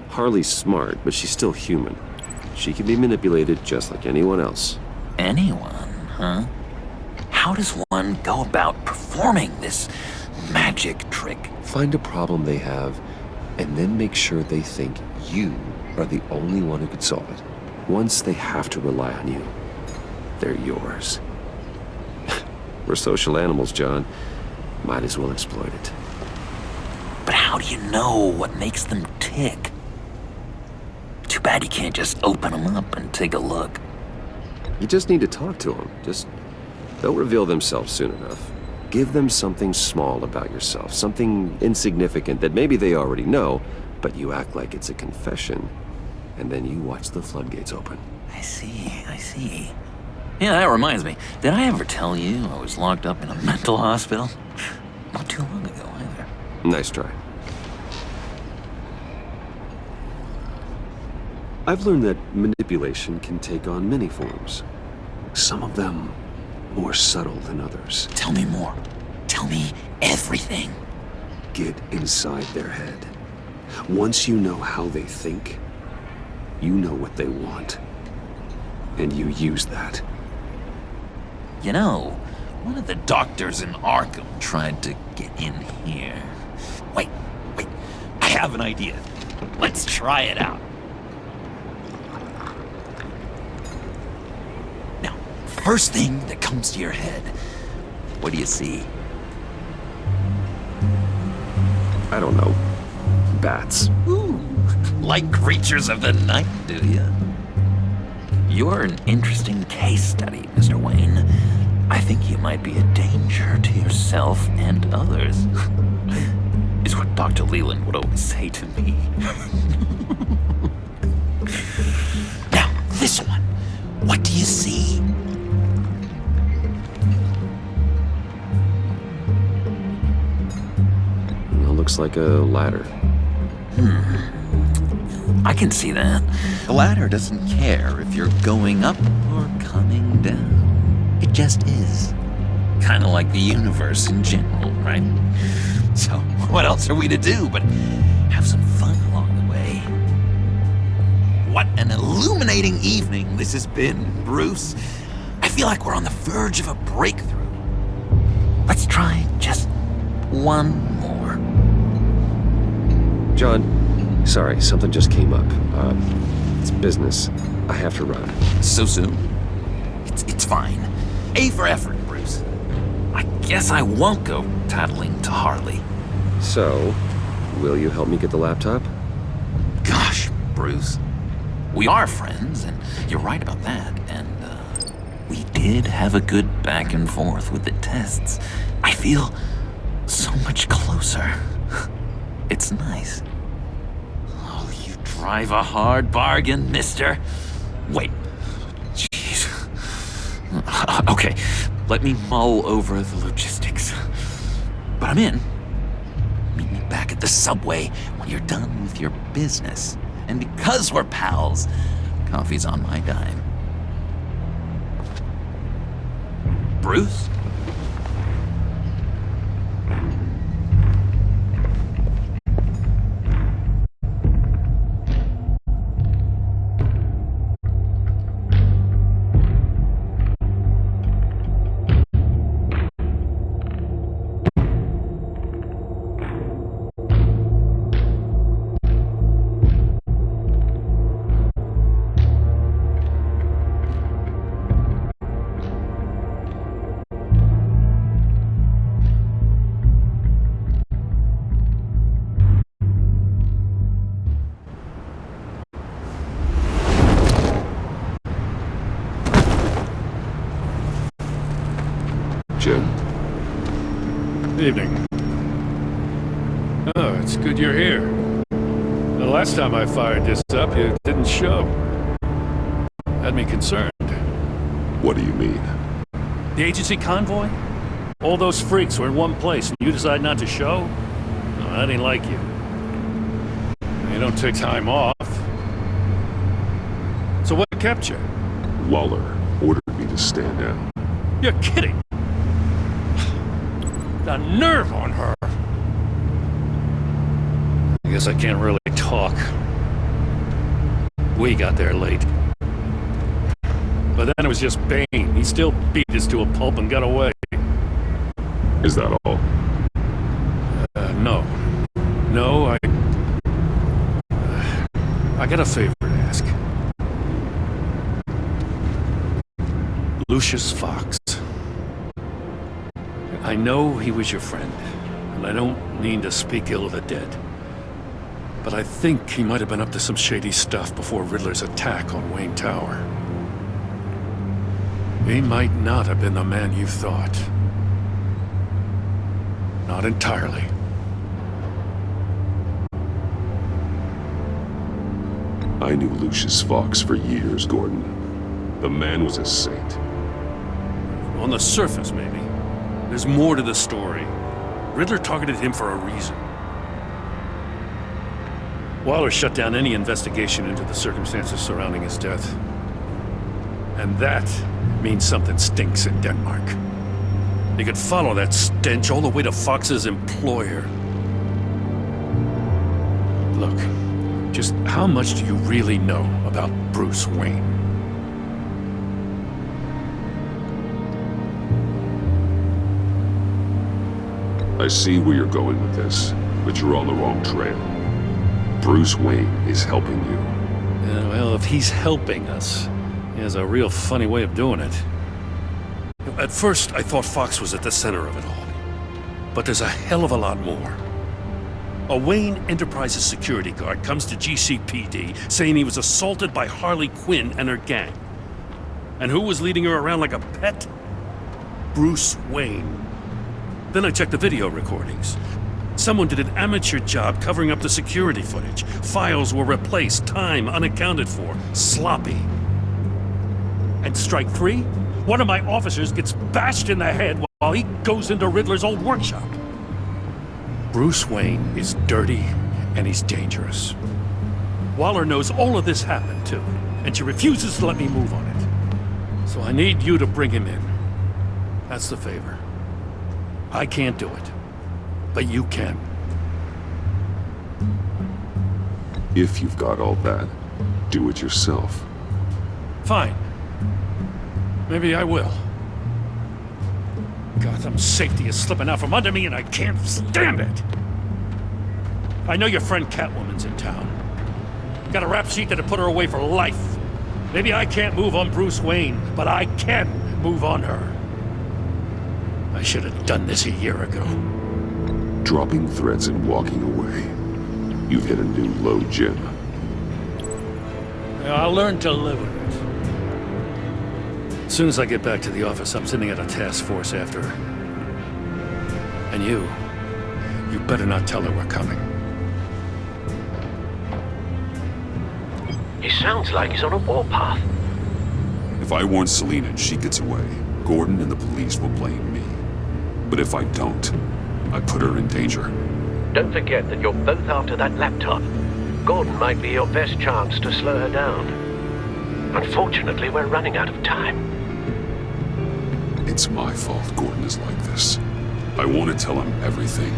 Harley's smart, but she's still human. She can be manipulated just like anyone else. Anyone, huh? How does one go about performing this magic trick? Find a problem they have, and then make sure they think you are the only one who could solve it. Once they have to rely on you, they're yours. We're social animals, John. Might as well exploit it. But how do you know what makes them tick? Too bad you can't just open them up and take a look. You just need to talk to them. They'll reveal themselves soon enough. Give them something small about yourself, something insignificant that maybe they already know, but you act like it's a confession, and then you watch the floodgates open. I see. Yeah, that reminds me. Did I ever tell you I was locked up in a mental hospital? Not too long ago, either. Nice try. I've learned that manipulation can take on many forms. Some of them more subtle than others. Tell me more. Tell me everything. Get inside their head. Once you know how they think, you know what they want. And you use that. You know, one of the doctors in Arkham tried to get in here. Wait. I have an idea. Let's try it out. Now, first thing that comes to your head, what do you see? I don't know. Bats. Ooh, like creatures of the night, do you? You're an interesting case study, Mr. Wayne. I think you might be a danger to yourself and others. Is what Dr. Leland would always say to me. Now, this one. What do you see? It looks like a ladder. I can see that. The ladder doesn't care if you're going up or coming down. It just is. Kind of like the universe in general, right? So, what else are we to do but have some fun along the way? What an illuminating evening this has been, Bruce. I feel like we're on the verge of a breakthrough. Let's try just one more. John, sorry, something just came up. It's business. I have to run. So soon? It's fine. A for effort, Bruce. I guess I won't go tattling to Harley. So, will you help me get the laptop? Gosh, Bruce. We are friends, and you're right about that, and we did have a good back and forth with the tests. I feel so much closer. It's nice. Oh, you drive a hard bargain, mister. Wait. Jeez. Okay, let me mull over the logistics. But I'm in. Meet me back at the subway when you're done with your business. And because we're pals, coffee's on my dime. Bruce? Jim? Evening. Oh, it's good you're here. The last time I fired this up, you didn't show. Had me concerned. What do you mean? The agency convoy? All those freaks were in one place and you decide not to show? No, that ain't like you. You don't take time off. So what kept you? Waller ordered me to stand down. You're kidding! The nerve on her! I guess I can't really talk. We got there late. But then it was just Bane. He still beat us to a pulp and got away. Is that all? No. No, I got a favor to ask. Lucius Fox. I know he was your friend, and I don't mean to speak ill of the dead. But I think he might have been up to some shady stuff before Riddler's attack on Wayne Tower. He might not have been the man you thought. Not entirely. I knew Lucius Fox for years, Gordon. The man was a saint. On the surface, maybe. There's more to the story. Riddler targeted him for a reason. Waller shut down any investigation into the circumstances surrounding his death. And that means something stinks in Denmark. You could follow that stench all the way to Fox's employer. Look, just how much do you really know about Bruce Wayne? I see where you're going with this, but you're on the wrong trail. Bruce Wayne is helping you. Yeah, well, if he's helping us, he has a real funny way of doing it. At first, I thought Fox was at the center of it all. But there's a hell of a lot more. A Wayne Enterprises security guard comes to GCPD saying he was assaulted by Harley Quinn and her gang. And who was leading her around like a pet? Bruce Wayne. Then I checked the video recordings. Someone did an amateur job covering up the security footage. Files were replaced, time unaccounted for, sloppy. And strike three? One of my officers gets bashed in the head while he goes into Riddler's old workshop. Bruce Wayne is dirty and he's dangerous. Waller knows all of this happened too, and she refuses to let me move on it. So I need you to bring him in. That's the favor. I can't do it, but you can. If you've got all that, do it yourself. Fine. Maybe I will. Gotham safety is slipping out from under me and I can't stand it! I know your friend Catwoman's in town. Got a rap sheet that'd put her away for life. Maybe I can't move on Bruce Wayne, but I can move on her. I should have done this a year ago. Dropping threats and walking away. You've hit a new low, Jim. I'll learn to live with it. As soon as I get back to the office, I'm sending out a task force after her. And you better not tell her we're coming. He sounds like he's on a warpath. If I warn Selina and she gets away, Gordon and the police will blame me. But if I don't, I put her in danger. Don't forget that you're both after that laptop. Gordon might be your best chance to slow her down. Unfortunately, we're running out of time. It's my fault Gordon is like this. I want to tell him everything,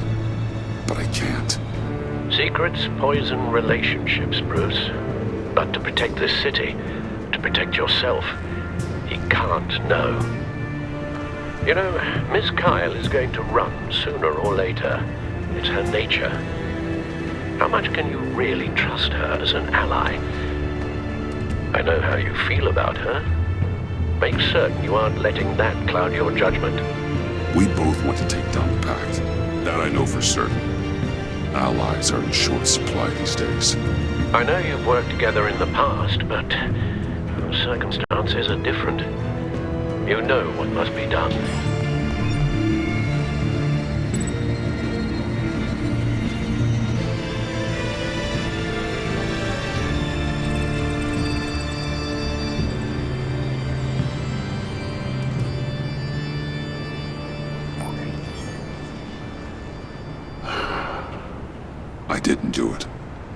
but I can't. Secrets poison relationships, Bruce. But to protect this city, to protect yourself, he can't know. You know, Miss Kyle is going to run sooner or later. It's her nature. How much can you really trust her as an ally? I know how you feel about her. Make certain you aren't letting that cloud your judgment. We both want to take down the Pact. That I know for certain. Allies are in short supply these days. I know you've worked together in the past, but the circumstances are different. You know what must be done. didn't do it.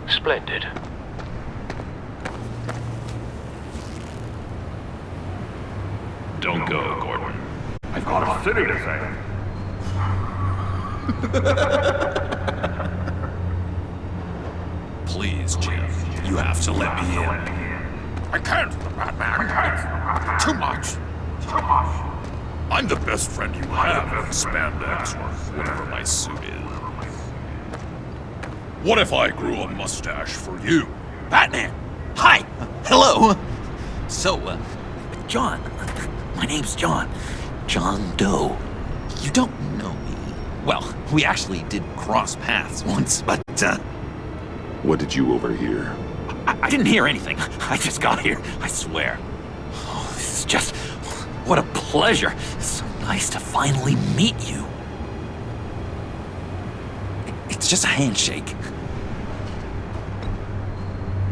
Splendid. Don't go, Gordon. I've got a city to save. Please, Jim. You have to let me in. I can't, Batman. It's too much. I'm the best friend you have in spandex or whatever my suit is. What if I grew a mustache for you? Batman! Hi! Hello! So, John. My name's John. John Doe. You don't know me. Well, we actually did cross paths once, but, What did you overhear? I didn't hear anything. I just got here, I swear. Oh, this is just... What a pleasure. It's so nice to finally meet you. It's just a handshake.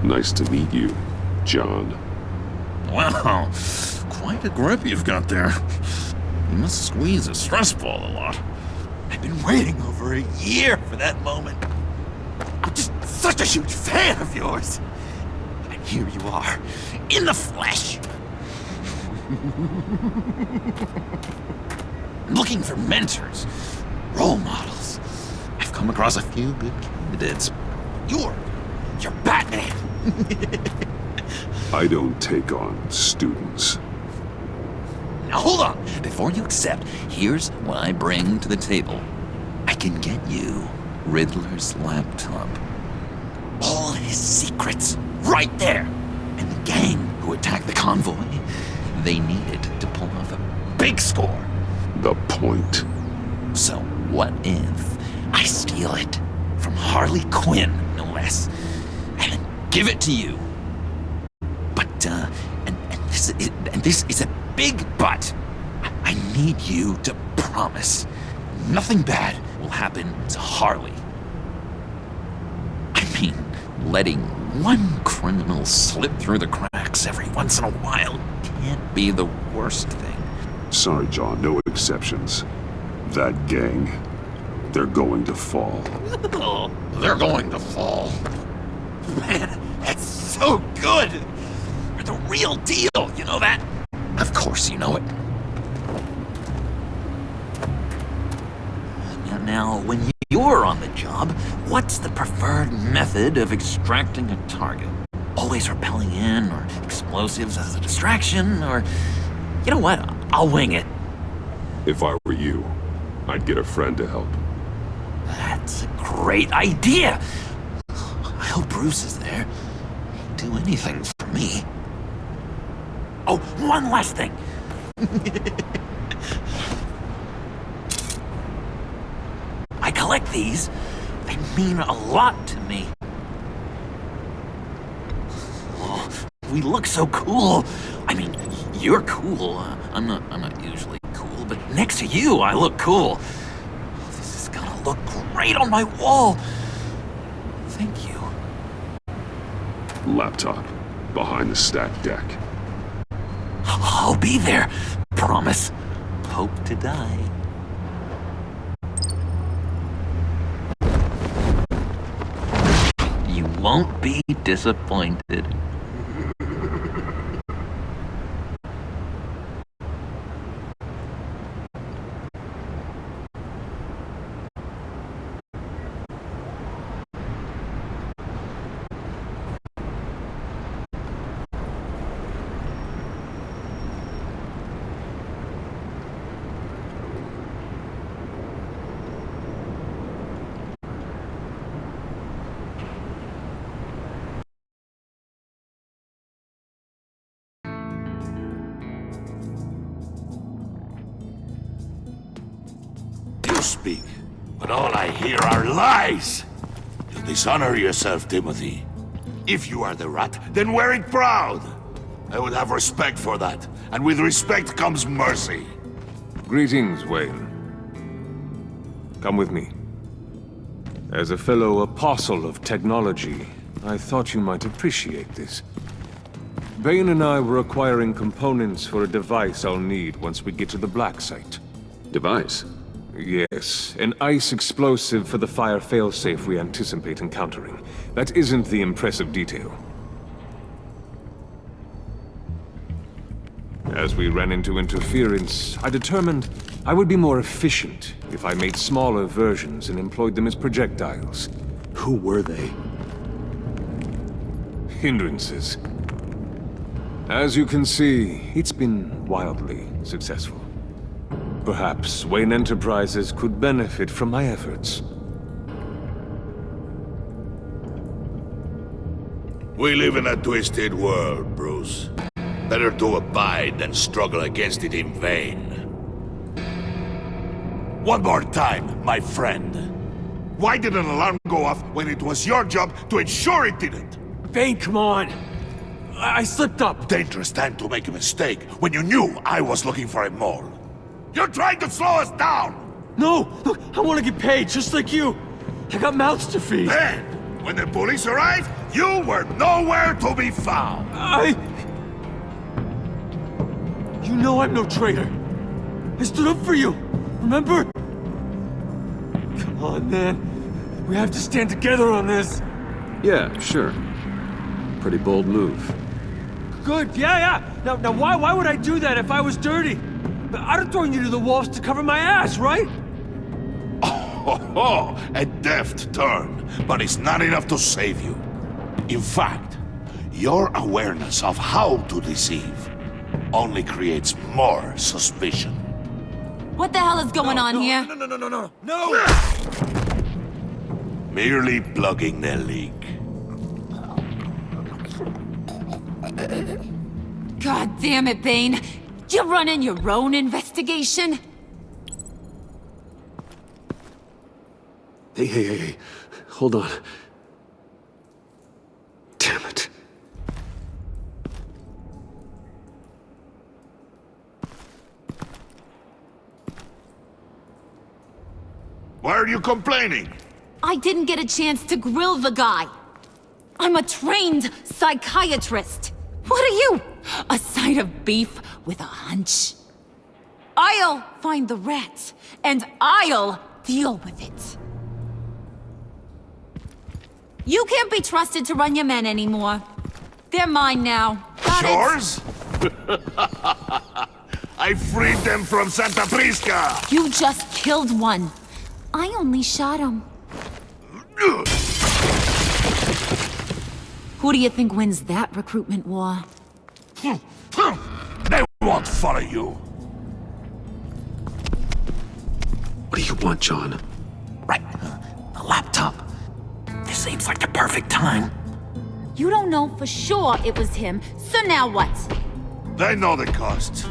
Nice to meet you, John. Wow, quite a grip you've got there. You must squeeze a stress ball a lot. I've been waiting over a year for that moment. I'm just such a huge fan of yours. And here you are, in the flesh. Looking for mentors, role models. I've come across a few good candidates. You're Batman. I don't take on students. Now hold on. Before you accept, here's what I bring to the table. I can get you Riddler's laptop. All his secrets, right there. And the gang who attacked the convoy, they needed to pull off a big score. The point. So what if I steal it from Harley Quinn, no less, and then give it to you? But, and this is a big but. I need you to promise nothing bad will happen to Harley. I mean, letting one criminal slip through the cracks every once in a while can't be the worst thing. Sorry, John, no exceptions. That gang, they're going to fall. They're going to fall. Man, that's so good! You're the real deal, you know that? Of course you know it. Now, when you're on the job, what's the preferred method of extracting a target? Always rappelling in, or explosives as a distraction, or... You know what? I'll wing it. If I were you, I'd get a friend to help. That's a great idea! I hope Bruce is there. He'd do anything for me. Oh, one last thing! I collect these. They mean a lot to me. Oh, we look so cool. I mean, you're cool. I'm not usually cool, but next to you, I look cool. This is gonna look great on my wall. Thank you. Laptop, behind the stacked deck. I'll be there. Promise. Hope to die. You won't be disappointed. You speak, but all I hear are lies! You dishonor yourself, Timothy. If you are the rat, then wear it proud! I would have respect for that, and with respect comes mercy. Greetings, Wayne. Come with me. As a fellow apostle of technology, I thought you might appreciate this. Bane and I were acquiring components for a device I'll need once we get to the Black Site. Device? Yes, an ice explosive for the fire failsafe we anticipate encountering. That isn't the impressive detail. As we ran into interference, I determined I would be more efficient if I made smaller versions and employed them as projectiles. Who were they? Hindrances. As you can see, it's been wildly successful. Perhaps Wayne Enterprises could benefit from my efforts. We live in a twisted world, Bruce. Better to abide than struggle against it in vain. One more time, my friend. Why did an alarm go off when it was your job to ensure it didn't? Bane, come on! I slipped up! Dangerous time to make a mistake when you knew I was looking for a mole. You're trying to slow us down! No! Look, I want to get paid, just like you! I got mouths to feed! Then, when the police arrived, you were nowhere to be found! You know I'm no traitor! I stood up for you! Remember? Come on, man. We have to stand together on this! Yeah, sure. Pretty bold move. Good, yeah! Now why would I do that if I was dirty? I'd have thrown you to the wolves to cover my ass, right? Oh, a deft turn, but it's not enough to save you. In fact, your awareness of how to deceive only creates more suspicion. What the hell is going on here? No! Merely plugging the leak. God damn it, Bane. You're running your own investigation? Hey. Hold on. Damn it. Why are you complaining? I didn't get a chance to grill the guy. I'm a trained psychiatrist. What are you? A side of beef with a hunch? I'll find the rat, and I'll deal with it. You can't be trusted to run your men anymore. They're mine now. Got it? Yours? I freed them from Santa Prisca! You just killed one. I only shot him. Who do you think wins that recruitment war? They won't follow you. What do you want, John? Right. The laptop. This seems like the perfect time. You don't know for sure it was him, so now what? They know the cost.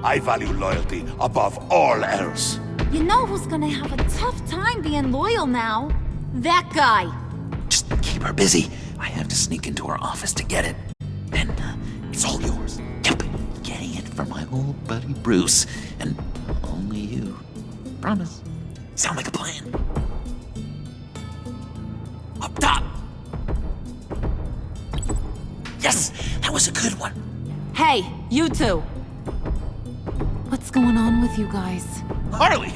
I value loyalty above all else. You know who's gonna have a tough time being loyal now? That guy. Just keep her busy. I have to sneak into her office to get it. Then it's all yours. Yep. Getting it from my old buddy Bruce. And only you. Promise. Sound like a plan. Up top. Yes, that was a good one. Hey, you two. What's going on with you guys? Harley,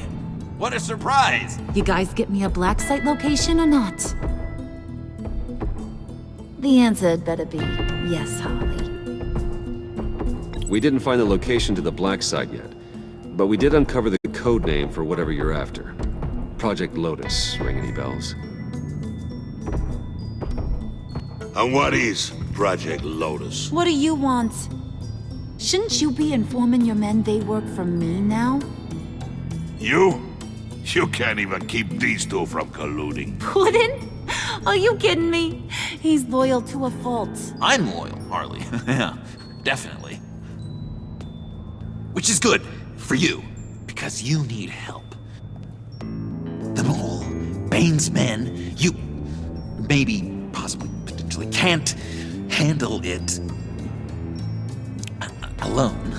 what a surprise. You guys get me a black site location or not? The answer had better be yes, Harley. We didn't find the location to the black site yet, but we did uncover the code name for whatever you're after. Project Lotus. Ring any bells? And what is Project Lotus? What do you want? Shouldn't you be informing your men they work for me now? You? You can't even keep these two from colluding. Puddin'? Are you kidding me? He's loyal to a fault. I'm loyal, Harley. Yeah, definitely. Which is good for you, because you need help. The mole, Bane's men, you maybe, possibly, potentially can't handle it alone.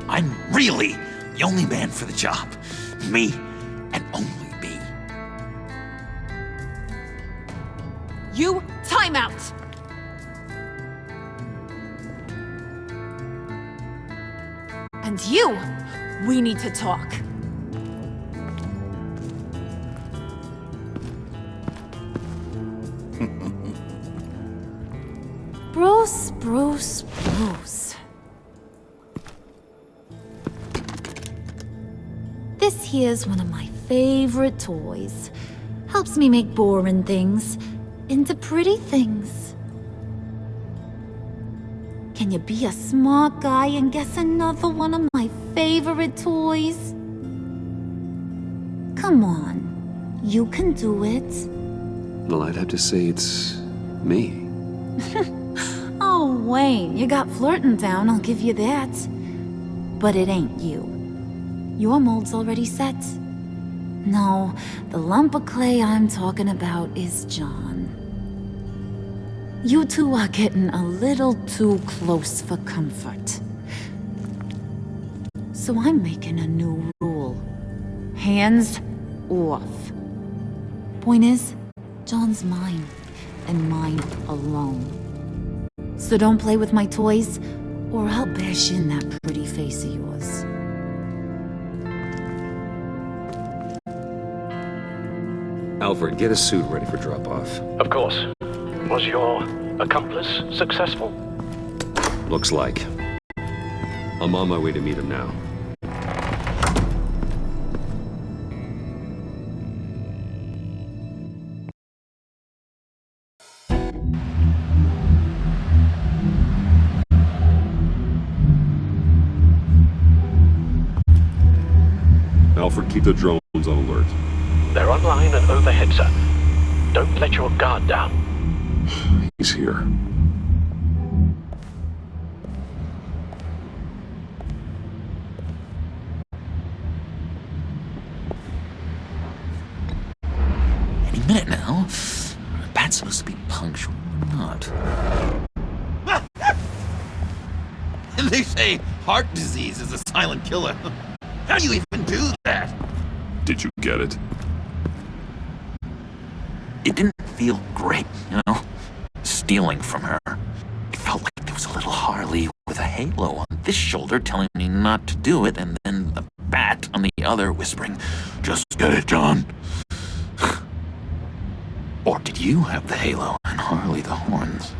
I'm really the only man for the job. Me and only me. You, time out! And you, we need to talk. Bruce, Bruce, Bruce. This here's one of my favorite toys. Helps me make boring things into pretty things. Can you be a smart guy and guess another one of my favorite toys? Come on, you can do it. Well, I'd have to say it's me. Oh, Wayne, you got flirting down, I'll give you that. But it ain't you. Your mold's already set. No, the lump of clay I'm talking about is John. You two are getting a little too close for comfort. So I'm making a new rule. Hands off. Point is, John's mine, and mine alone. So don't play with my toys, or I'll bash in that pretty face of yours. Alfred, get a suit ready for drop-off. Of course. Was your accomplice successful? Looks like. I'm on my way to meet him now. Alfred, keep the drones on alert. They're online and overhead, sir. Don't let your guard down. He's here. Any minute now. Bat's supposed to be punctual or not? And they say heart disease is a silent killer. How do you even do that? Did you get it? It didn't feel great, you know? Stealing from her. It felt like there was a little Harley with a halo on this shoulder telling me not to do it, and then the Bat on the other whispering, "Just get it, John." Or did you have the halo and Harley the horns?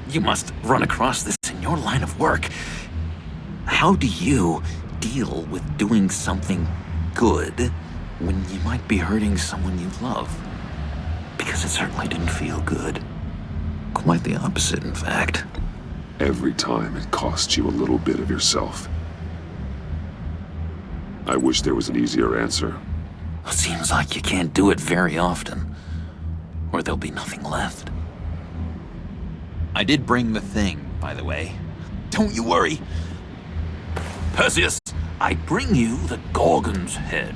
You must run across this in your line of work. How do you deal with doing something good when you might be hurting someone you love? Because it certainly didn't feel good. Quite the opposite, in fact. Every time it costs you a little bit of yourself. I wish there was an easier answer. It seems like you can't do it very often, or there'll be nothing left. I did bring the thing, by the way. Don't you worry. Perseus, I bring you the Gorgon's head.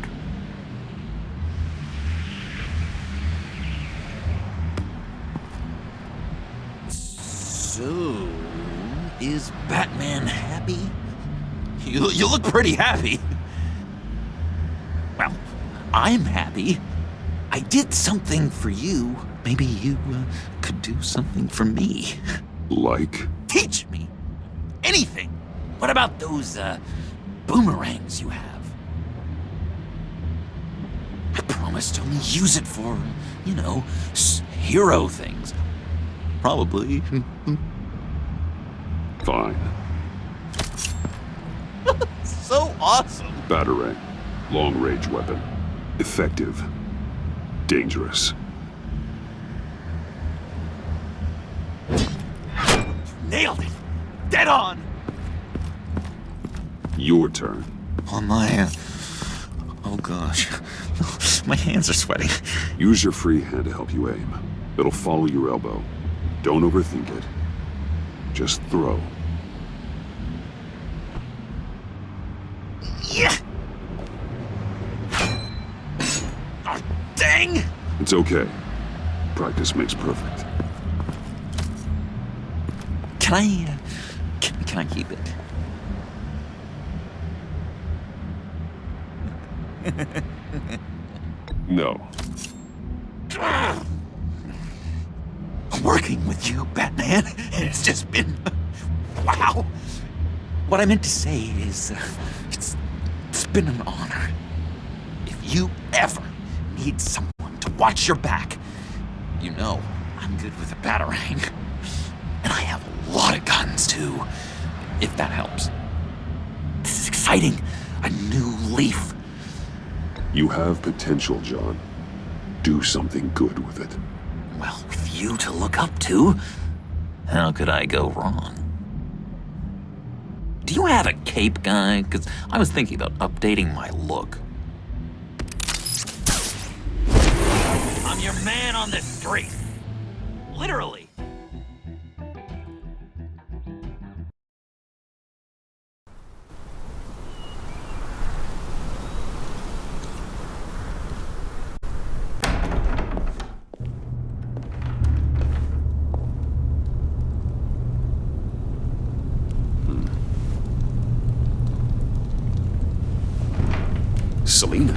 So, is Batman happy? You look pretty happy. Well, I'm happy. I did something for you. Maybe you could do something for me. Like? Teach me. Anything. What about those boomerangs you have? I promised to only use it for, you know, hero things. Probably. Fine. So awesome. Batarang. Long-range weapon. Effective. Dangerous. Nailed it. Dead on. Your turn. On my... Oh gosh. My hands are sweating. Use your free hand to help you aim. It'll follow your elbow. Don't overthink it. Just throw. Yeah. Oh, dang! It's okay. Practice makes perfect. Can I... Can I keep it? No. Working with you, Batman, it's just been... Wow! What I meant to say is, it's been an honor. If you ever need someone to watch your back, you know I'm good with a batarang. And I have a lot of guns, too, if that helps. This is exciting. A new leaf. You have potential, John. Do something good with it. Well, with you to look up to, how could I go wrong? Do you have a cape, guy? Because I was thinking about updating my look. I'm your man on the street. Literally. Selina?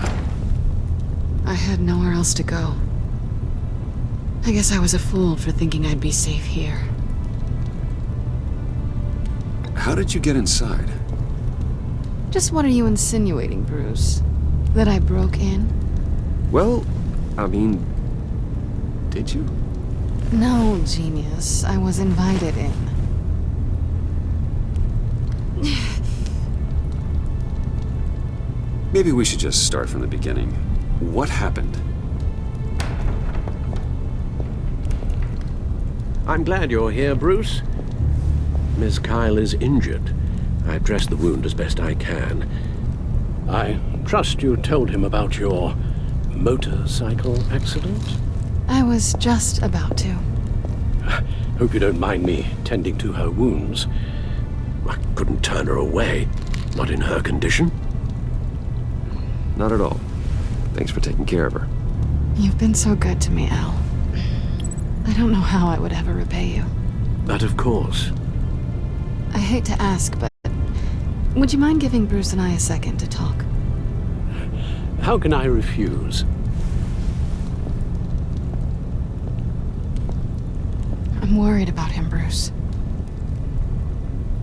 I had nowhere else to go. I guess I was a fool for thinking I'd be safe here. How did you get inside? Just what are you insinuating, Bruce? That I broke in? Well, I mean, did you? No, genius. I was invited in. Maybe we should just start from the beginning. What happened? I'm glad you're here, Bruce. Miss Kyle is injured. I've dressed the wound as best I can. I trust you told him about your motorcycle accident? I was just about to. Hope you don't mind me tending to her wounds. I couldn't turn her away, not in her condition. Not at all. Thanks for taking care of her. You've been so good to me, Al. I don't know how I would ever repay you. But of course. I hate to ask, but would you mind giving Bruce and I a second to talk? How can I refuse? I'm worried about him, Bruce.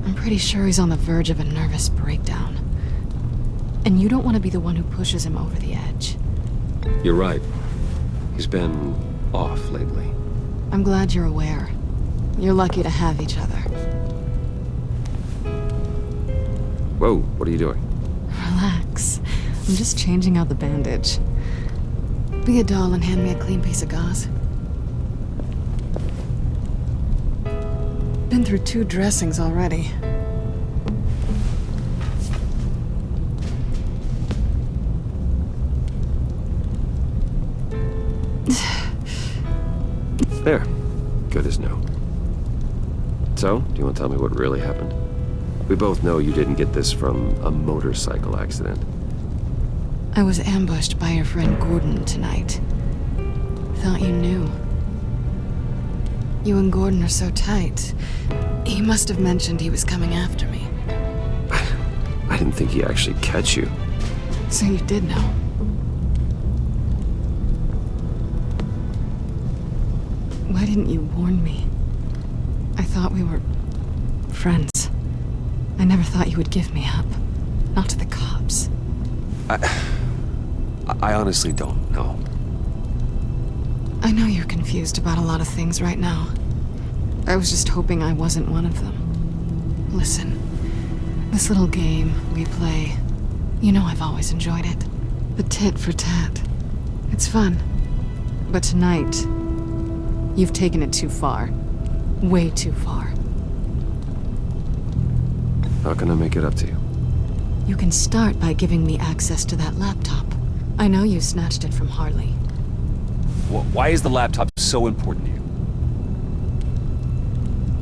I'm pretty sure he's on the verge of a nervous breakdown. And you don't want to be the one who pushes him over the edge. You're right. He's been off lately. I'm glad you're aware. You're lucky to have each other. Whoa, what are you doing? Relax. I'm just changing out the bandage. Be a doll and hand me a clean piece of gauze. Been through 2 dressings already. There. Good as new. So, do you want to tell me what really happened? We both know you didn't get this from a motorcycle accident. I was ambushed by your friend Gordon tonight. Thought you knew. You and Gordon are so tight. He must have mentioned he was coming after me. I didn't think he'd actually catch you. So you did know. Why didn't you warn me? I thought we were friends. I never thought you would give me up. Not to the cops. I honestly don't know. I know you're confused about a lot of things right now. I was just hoping I wasn't one of them. Listen, this little game we play, you know I've always enjoyed it. The tit for tat. It's fun. But tonight, you've taken it too far. Way too far. How can I make it up to you? You can start by giving me access to that laptop. I know you snatched it from Harley. Why is the laptop so important to you?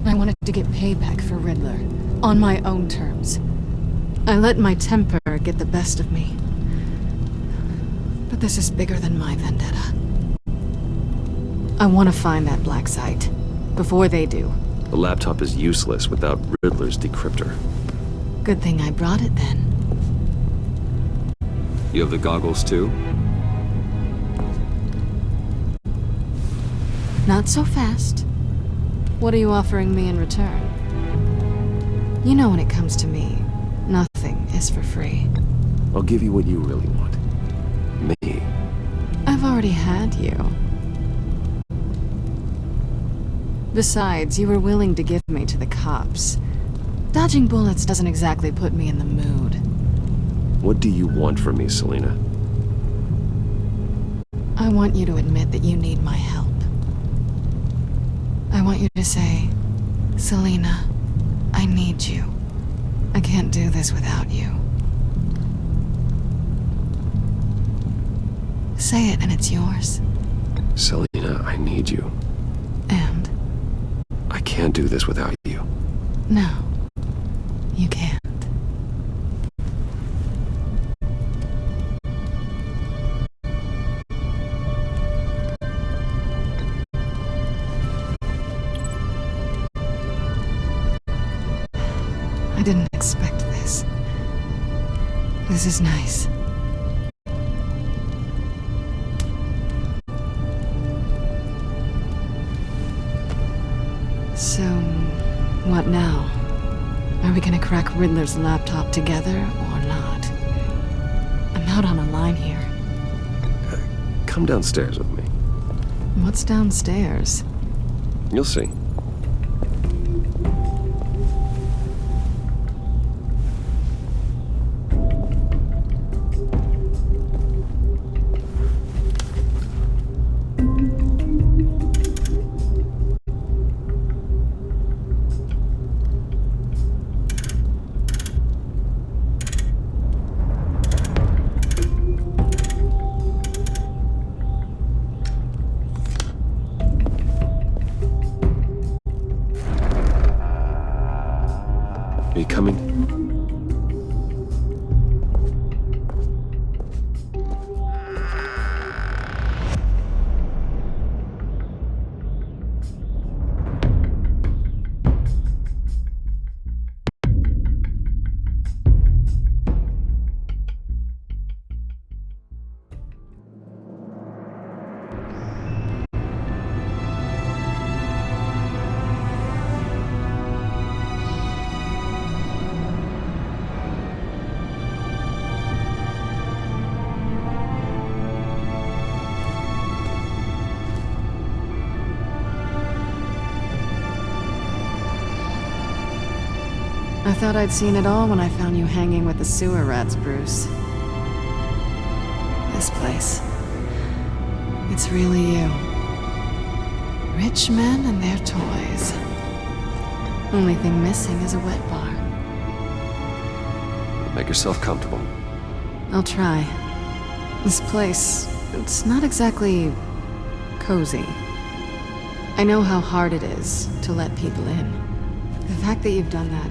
I wanted to get payback for Riddler, on my own terms. I let my temper get the best of me. But this is bigger than my vendetta. I want to find that black site, before they do. The laptop is useless without Riddler's decryptor. Good thing I brought it then. You have the goggles too? Not so fast. What are you offering me in return? You know when it comes to me, nothing is for free. I'll give you what you really want. Me. I've already had you. Besides, you were willing to give me to the cops. Dodging bullets doesn't exactly put me in the mood. What do you want from me, Selina? I want you to admit that you need my help. I want you to say, Selina, I need you. I can't do this without you. Say it and it's yours. Selina, I need you. And? I can't do this without you. No, you can't. I didn't expect this. This is nice. So, what now? Are we gonna crack Riddler's laptop together or not? I'm out on a line here. Come downstairs with me. What's downstairs? You'll see. Are you coming? I thought I'd seen it all when I found you hanging with the sewer rats, Bruce. This place. It's really you. Rich men and their toys. Only thing missing is a wet bar. Make yourself comfortable. I'll try. This place, it's not exactly cozy. I know how hard it is to let people in. The fact that you've done that,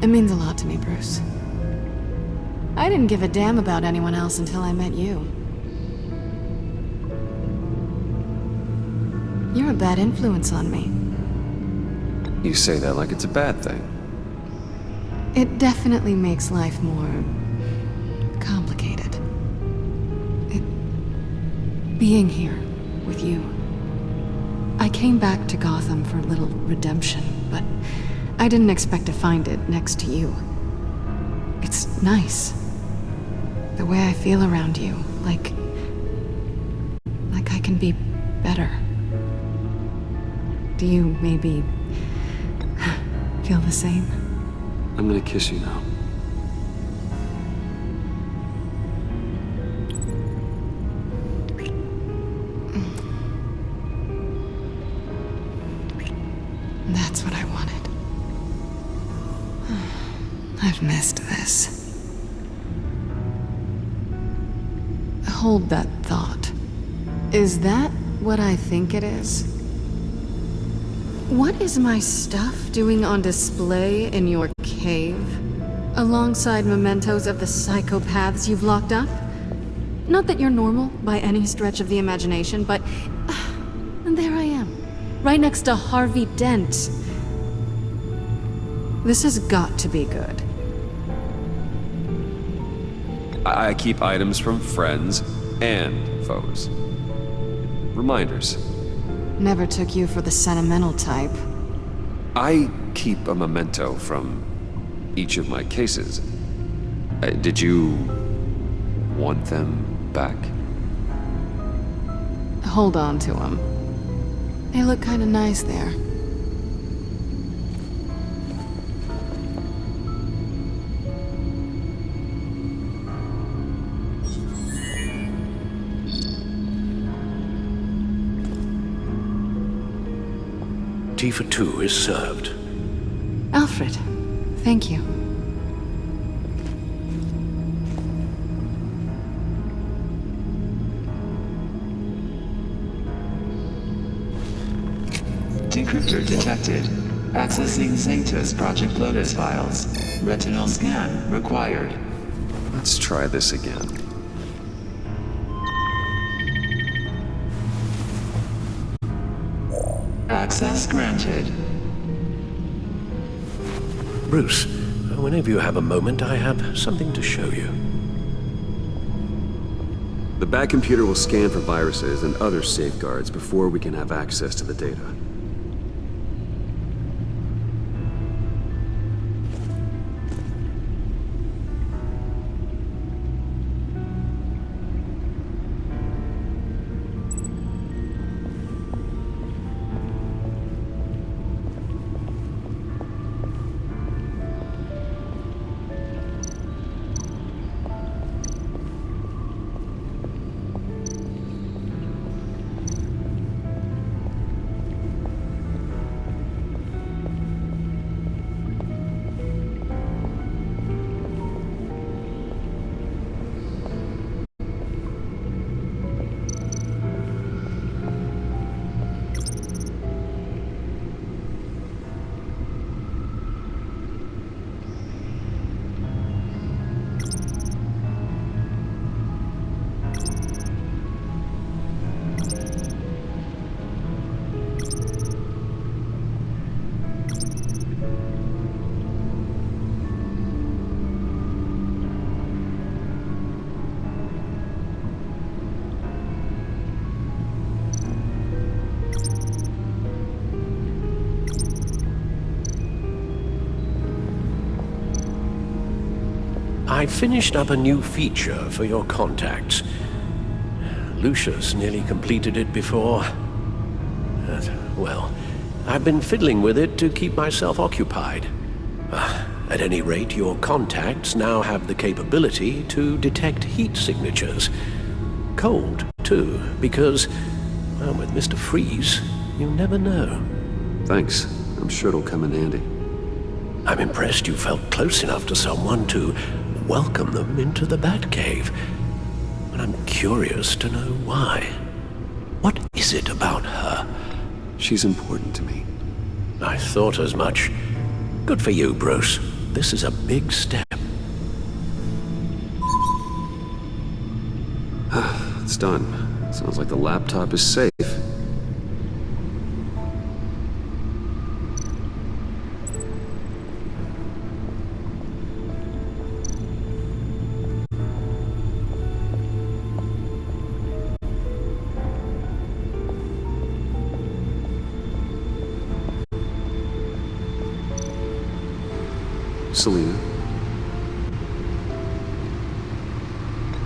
it means a lot to me, Bruce. I didn't give a damn about anyone else until I met you. You're a bad influence on me. You say that like it's a bad thing. It definitely makes life more complicated. Being here with you. I came back to Gotham for a little redemption, but I didn't expect to find it next to you. It's nice. The way I feel around you, like I can be better. Do you maybe feel the same? I'm gonna kiss you now. That's what I wanted. I've missed this. Hold that thought. Is that what I think it is? What is my stuff doing on display in your cave? Alongside mementos of the psychopaths you've locked up? Not that you're normal by any stretch of the imagination, but... and there I am. Right next to Harvey Dent. This has got to be good. I keep items from friends and foes. Reminders. Never took you for the sentimental type. I keep a memento from each of my cases. Did you want them back? Hold on to them. They look kinda nice there. Tea for two is served. Alfred, thank you. Decryptor detected. Accessing Sanctus Project Lotus files. Retinal scan required. Let's try this again. Access granted. Bruce, whenever you have a moment, I have something to show you. The back computer will scan for viruses and other safeguards before we can have access to the data. I finished up a new feature for your contacts. Lucius nearly completed it before. Well, I've been fiddling with it to keep myself occupied. At any rate, your contacts now have the capability to detect heat signatures. Cold, too, because, well, with Mr. Freeze, you never know. Thanks. I'm sure it'll come in handy. I'm impressed you felt close enough to someone to welcome them into the Batcave. But I'm curious to know why. What is it about her? She's important to me. I thought as much. Good for you, Bruce. This is a big step. It's done. Sounds like the laptop is safe. Selina.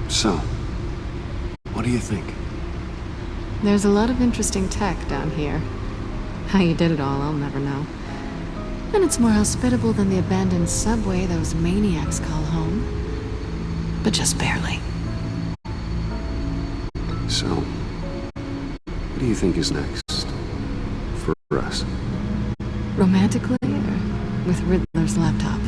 So, what do you think? There's a lot of interesting tech down here. How you did it all, I'll never know. And it's more hospitable than the abandoned subway those maniacs call home. But just barely. So, what do you think is next? For us? Romantically, or with Riddler's laptop?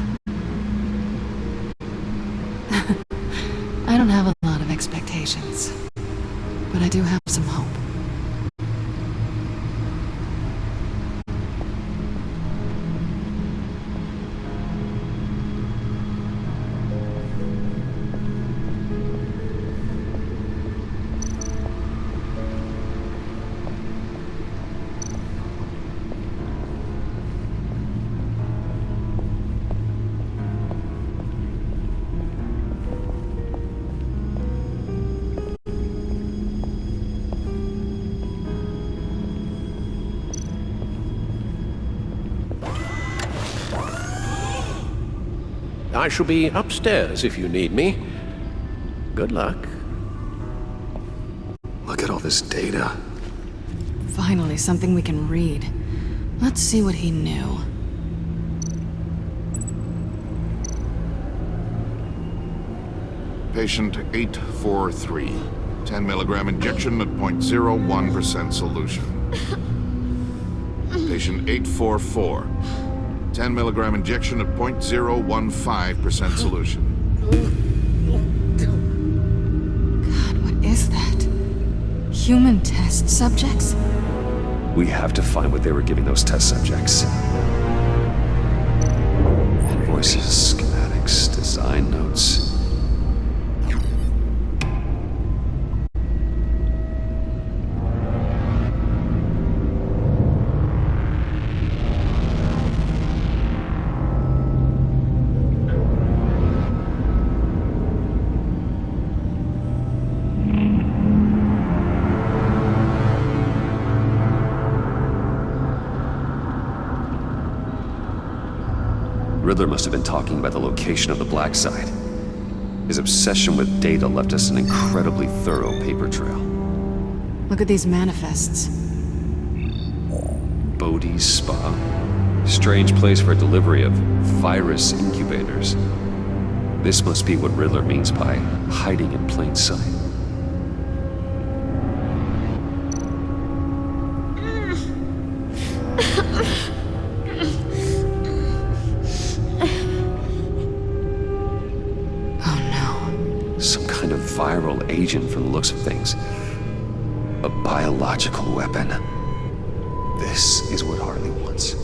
I don't have a lot of expectations, but I do have some hope. I shall be upstairs if you need me. Good luck. Look at all this data. Finally, something we can read. Let's see what he knew. Patient 843. 10 milligram injection at 0.01% solution. Patient 844. 10 milligram injection at 0.015% solution. God, what is that? Human test subjects? We have to find what they were giving those test subjects. Invoices, schematics, design notes. Riddler must have been talking about the location of the Black Site. His obsession with data left us an incredibly thorough paper trail. Look at these manifests. Bodhi's Spa? Strange place for a delivery of virus incubators. This must be what Riddler means by hiding in plain sight. Viral agent from the looks of things. A biological weapon. This is what Harley wants.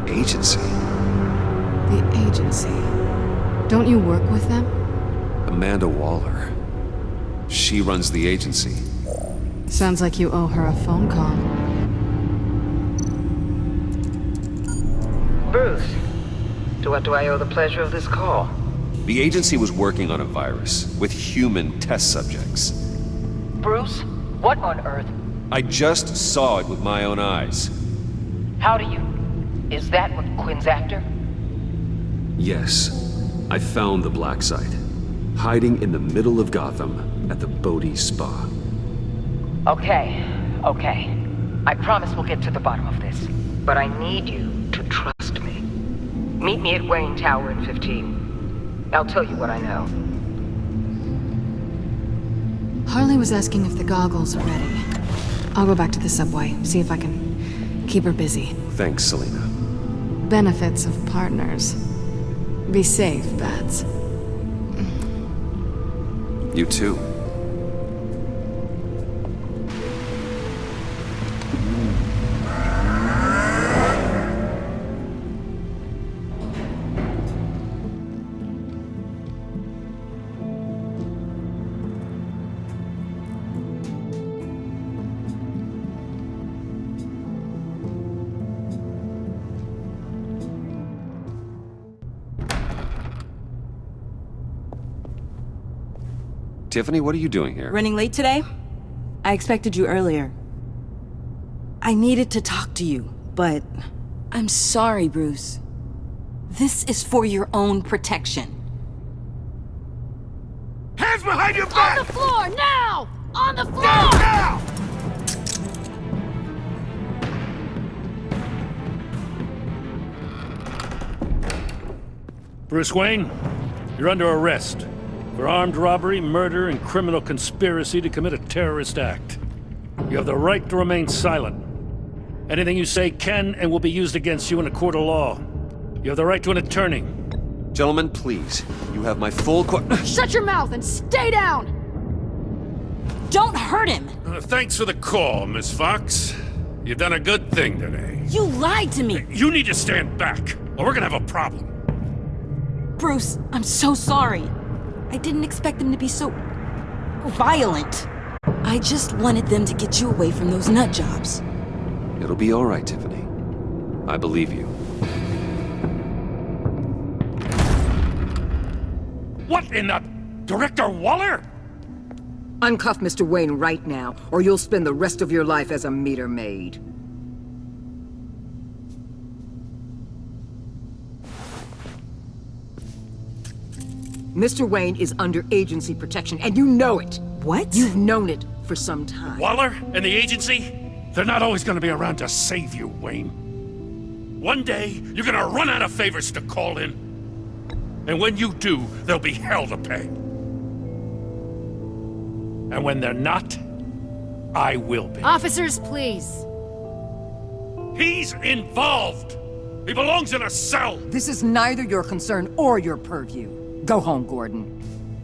Agency? The agency. Don't you work with them? Amanda Waller. She runs the agency. Sounds like you owe her a phone call. Bruce. To what do I owe the pleasure of this call? The agency was working on a virus with human test subjects. Bruce? What on earth? I just saw it with my own eyes. How do you... Is that what Quinn's after? Yes. I found the Black Site. Hiding in the middle of Gotham at the Bodhi Spa. Okay. I promise we'll get to the bottom of this. But I need you to trust me. Meet me at Wayne Tower in 15. I'll tell you what I know. Harley was asking if the goggles are ready. I'll go back to the subway, see if I can keep her busy. Thanks, Selina. Benefits of partners. Be safe, Bats. You too. Tiffany, what are you doing here? Running late today? I expected you earlier. I needed to talk to you, but... I'm sorry, Bruce. This is for your own protection. Hands behind your back! On the floor, now! On the floor! Now! Bruce Wayne, you're under arrest for armed robbery, murder, and criminal conspiracy to commit a terrorist act. You have the right to remain silent. Anything you say can and will be used against you in a court of law. You have the right to an attorney. Gentlemen, please. You have my full Shut your mouth and stay down! Don't hurt him! Thanks for the call, Miss Fox. You've done a good thing today. You lied to me! You need to stand back, or we're gonna have a problem. Bruce, I'm so sorry. I didn't expect them to be so... violent. I just wanted them to get you away from those nut jobs. It'll be all right, Tiffany. I believe you. What in the... Director Waller? Uncuff Mr. Wayne right now, or you'll spend the rest of your life as a meter maid. Mr. Wayne is under agency protection, and you know it! What? You've known it for some time. Waller and the agency, they're not always gonna be around to save you, Wayne. One day, you're gonna run out of favors to call in. And when you do, there'll be hell to pay. And when they're not, I will be. Officers, please. He's involved! He belongs in a cell! This is neither your concern or your purview. Go home, Gordon.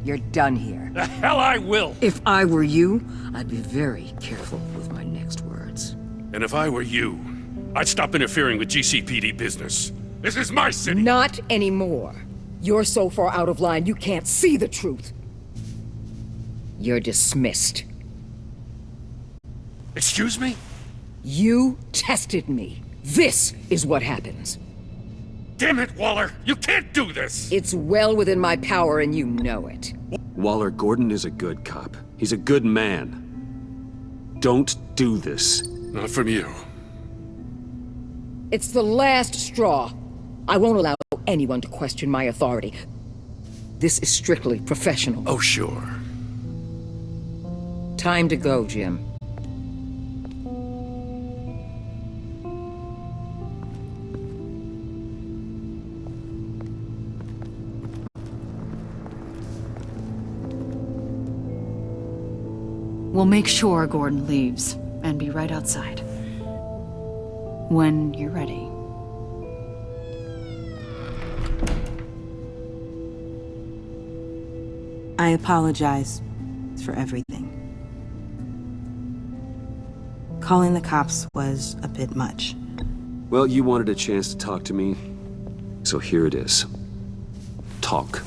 You're done here. The hell I will! If I were you, I'd be very careful with my next words. And if I were you, I'd stop interfering with GCPD business. This is my city! Not anymore. You're so far out of line, you can't see the truth. You're dismissed. Excuse me? You tested me. This is what happens. Damn it, Waller! You can't do this! It's well within my power and you know it. Waller, Gordon is a good cop. He's a good man. Don't do this. Not from you. It's the last straw. I won't allow anyone to question my authority. This is strictly professional. Oh, sure. Time to go, Jim. We'll make sure Gordon leaves, and be right outside. When you're ready. I apologize for everything. Calling the cops was a bit much. Well, you wanted a chance to talk to me, so here it is. Talk.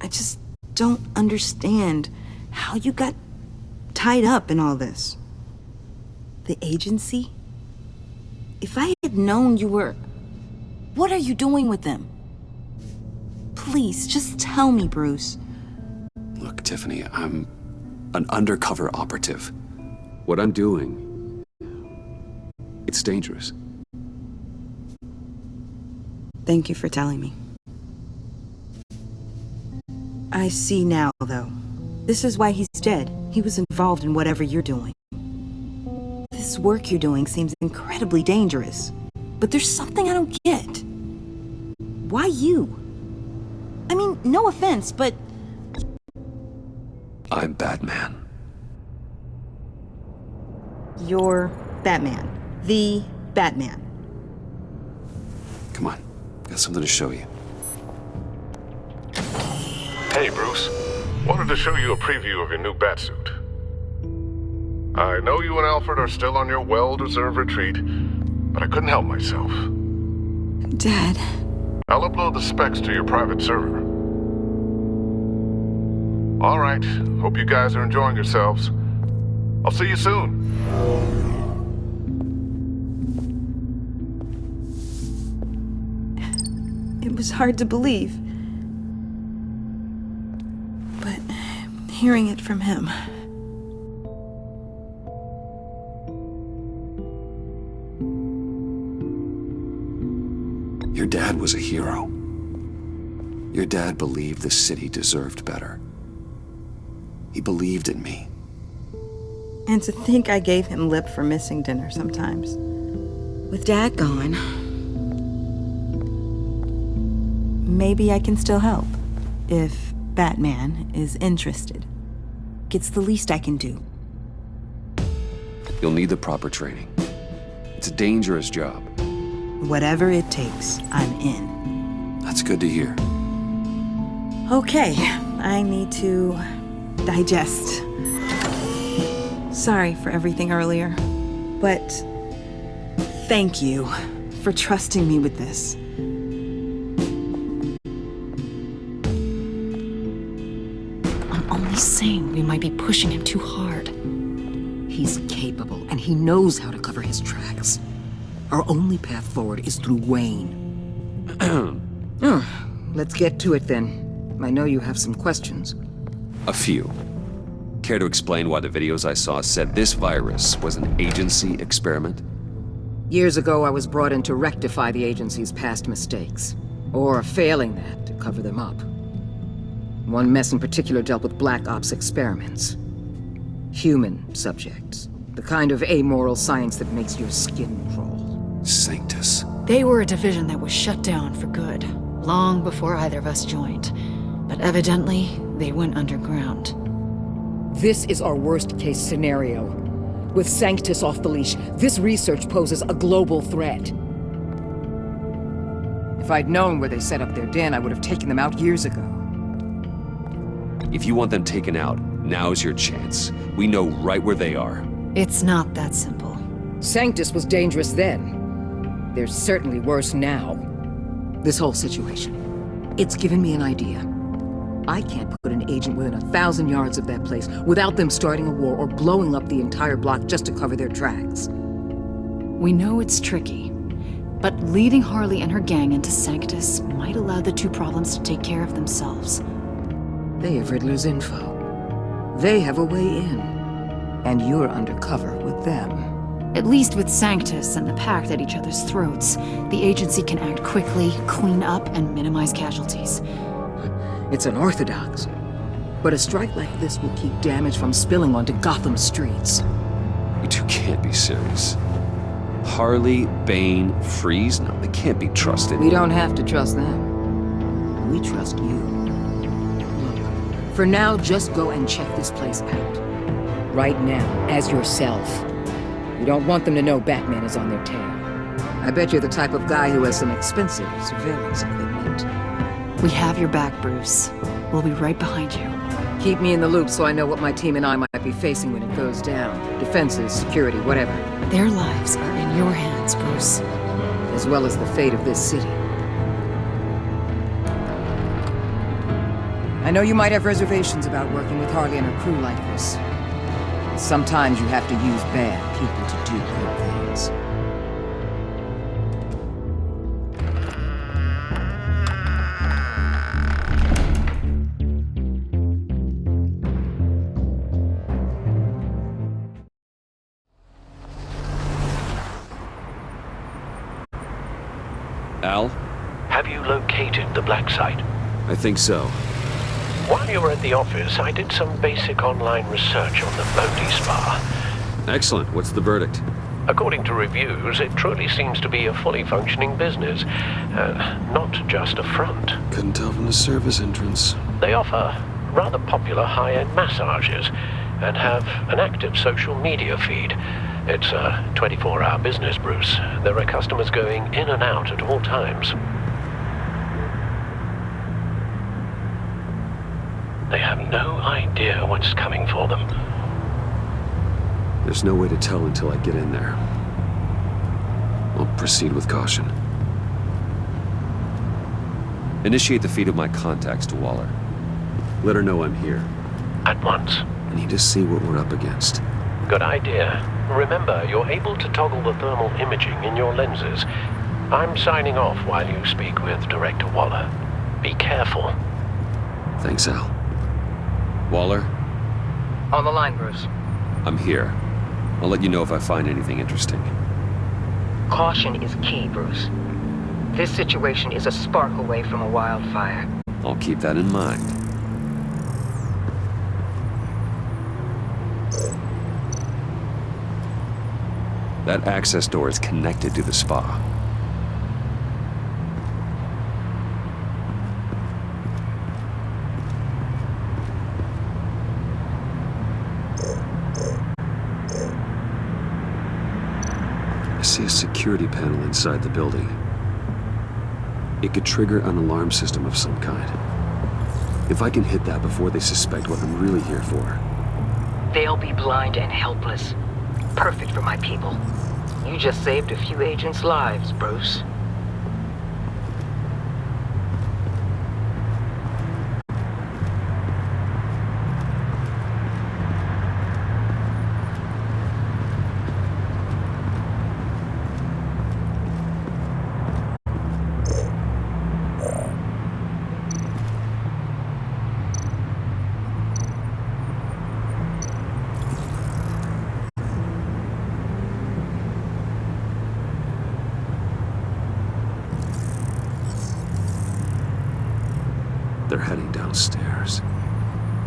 I just don't understand how you got tied up in all this. The agency? If I had known you were... What are you doing with them? Please, just tell me, Bruce. Look, Tiffany, I'm an undercover operative. What I'm doing, it's dangerous. Thank you for telling me. I see now, though. This is why he's dead. He was involved in whatever you're doing. This work you're doing seems incredibly dangerous. But there's something I don't get. Why you? I mean, no offense, but... I'm Batman. You're Batman. The Batman. Come on, got something to show you. Hey, Bruce. Wanted to show you a preview of your new Batsuit. I know you and Alfred are still on your well-deserved retreat, but I couldn't help myself. Dad. I'll upload the specs to your private server. All right. Hope you guys are enjoying yourselves. I'll see you soon. It was hard to believe. But hearing it from him... Your dad was a hero. Your dad believed the city deserved better. He believed in me. And to think I gave him lip for missing dinner sometimes. With Dad gone, maybe I can still help. If Batman is interested. It's the least I can do. You'll need the proper training. It's a dangerous job. Whatever it takes, I'm in. That's good to hear. Okay, I need to digest. Sorry for everything earlier, but thank you for trusting me with this. I'm only saying we might be pushing him too hard. He's capable, and he knows how to cover his tracks. Our only path forward is through Wayne. Let's get to it then. I know you have some questions. A few. Care to explain why the videos I saw said this virus was an agency experiment? Years ago, I was brought in to rectify the agency's past mistakes. Or failing that, to cover them up. One mess in particular dealt with Black Ops experiments. Human subjects. The kind of amoral science that makes your skin crawl. Sanctus. They were a division that was shut down for good, long before either of us joined. But evidently, they went underground. This is our worst-case scenario. With Sanctus off the leash, this research poses a global threat. If I'd known where they set up their den, I would have taken them out years ago. If you want them taken out, now's your chance. We know right where they are. It's not that simple. Sanctus was dangerous then. They're certainly worse now. This whole situation, it's given me an idea. I can't put an agent within 1,000 yards of that place without them starting a war or blowing up the entire block just to cover their tracks. We know it's tricky, but leading Harley and her gang into Sanctus might allow the two problems to take care of themselves. They have Riddler's info. They have a way in. And you're undercover with them. At least with Sanctus and the Pact at each other's throats, the agency can act quickly, clean up, and minimize casualties. It's unorthodox. But a strike like this will keep damage from spilling onto Gotham streets. You two can't be serious. Harley, Bane, Freeze? No, they can't be trusted. We don't have to trust them. We trust you. Look, for now, just go and check this place out. Right now, as yourself. You don't want them to know Batman is on their tail. I bet you're the type of guy who has some expensive surveillance equipment. We have your back, Bruce. We'll be right behind you. Keep me in the loop so I know what my team and I might be facing when it goes down. Defenses, security, whatever. Their lives are in your hands, Bruce. As well as the fate of this city. I know you might have reservations about working with Harley and her crew like this. Sometimes you have to use bad people to do good things. Al? Have you located the black site? I think so. While you were at the office, I did some basic online research on the Bodhi Spa. Excellent. What's the verdict? According to reviews, it truly seems to be a fully functioning business, not just a front. Couldn't tell from the service entrance. They offer rather popular high-end massages and have an active social media feed. It's a 24-hour business, Bruce. There are customers going in and out at all times. They have no idea what's coming for them. There's no way to tell until I get in there. I'll proceed with caution. Initiate the feed of my contacts to Waller. Let her know I'm here. At once. I need to see what we're up against. Good idea. Remember, you're able to toggle the thermal imaging in your lenses. I'm signing off while you speak with Director Waller. Be careful. Thanks, Al. Waller? On the line, Bruce. I'm here. I'll let you know if I find anything interesting. Caution is key, Bruce. This situation is a spark away from a wildfire. I'll keep that in mind. That access door is connected to the spa. I see a security panel inside the building. It could trigger an alarm system of some kind. If I can hit that before they suspect what I'm really here for. They'll be blind and helpless. Perfect for my people. You just saved a few agents' lives, Bruce.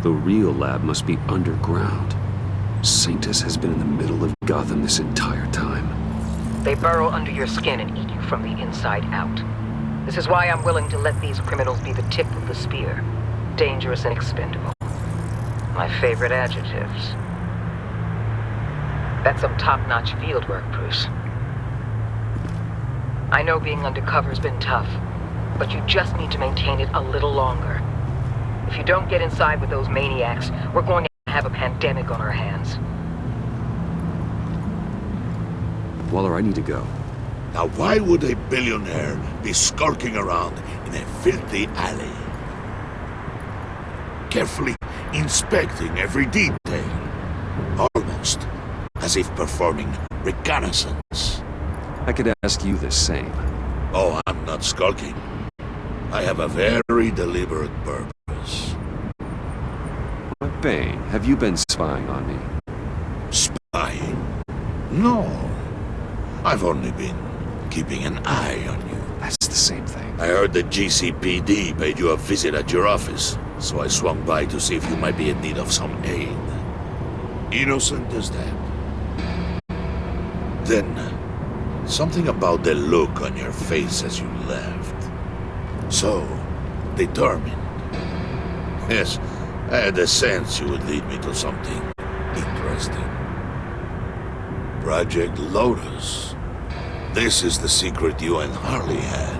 The real lab must be underground. Sanctus has been in the middle of Gotham this entire time. They burrow under your skin and eat you from the inside out. This is why I'm willing to let these criminals be the tip of the spear. Dangerous and expendable. My favorite adjectives. That's some top-notch field work, Bruce. I know being undercover's been tough, but you just need to maintain it a little longer. If you don't get inside with those maniacs, we're going to have a pandemic on our hands. Waller, I need to go. Now why would a billionaire be skulking around in a filthy alley? Carefully inspecting every detail. Almost as if performing reconnaissance. I could ask you the same. Oh, I'm not skulking. I have a very deliberate purpose. But Bane, have you been spying on me? Spying? No. I've only been keeping an eye on you. That's the same thing. I heard the GCPD paid you a visit at your office, so I swung by to see if you might be in need of some aid. Innocent as that. Then, something about the look on your face as you left. So, determined. Yes, I had a sense you would lead me to something interesting. Project Lotus. This is the secret you and Harley had.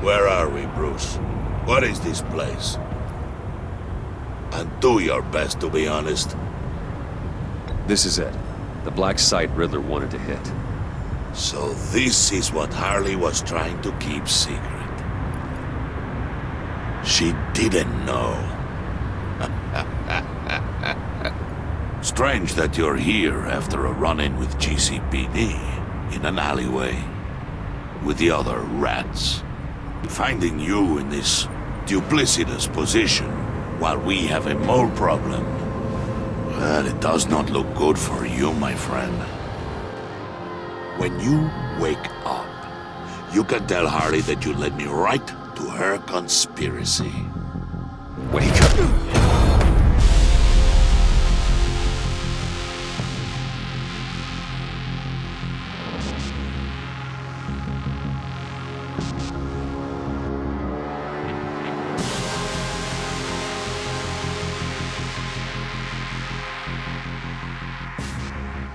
Where are we, Bruce? What is this place? And do your best to be honest. This is it. The black site Riddler wanted to hit. So this is what Harley was trying to keep secret. She didn't know. Strange that you're here after a run-in with GCPD in an alleyway with the other rats. Finding you in this duplicitous position while we have a mole problem. Well, it does not look good for you, my friend. When you wake up, you can tell Harley that you led me right to her conspiracy. Wake up!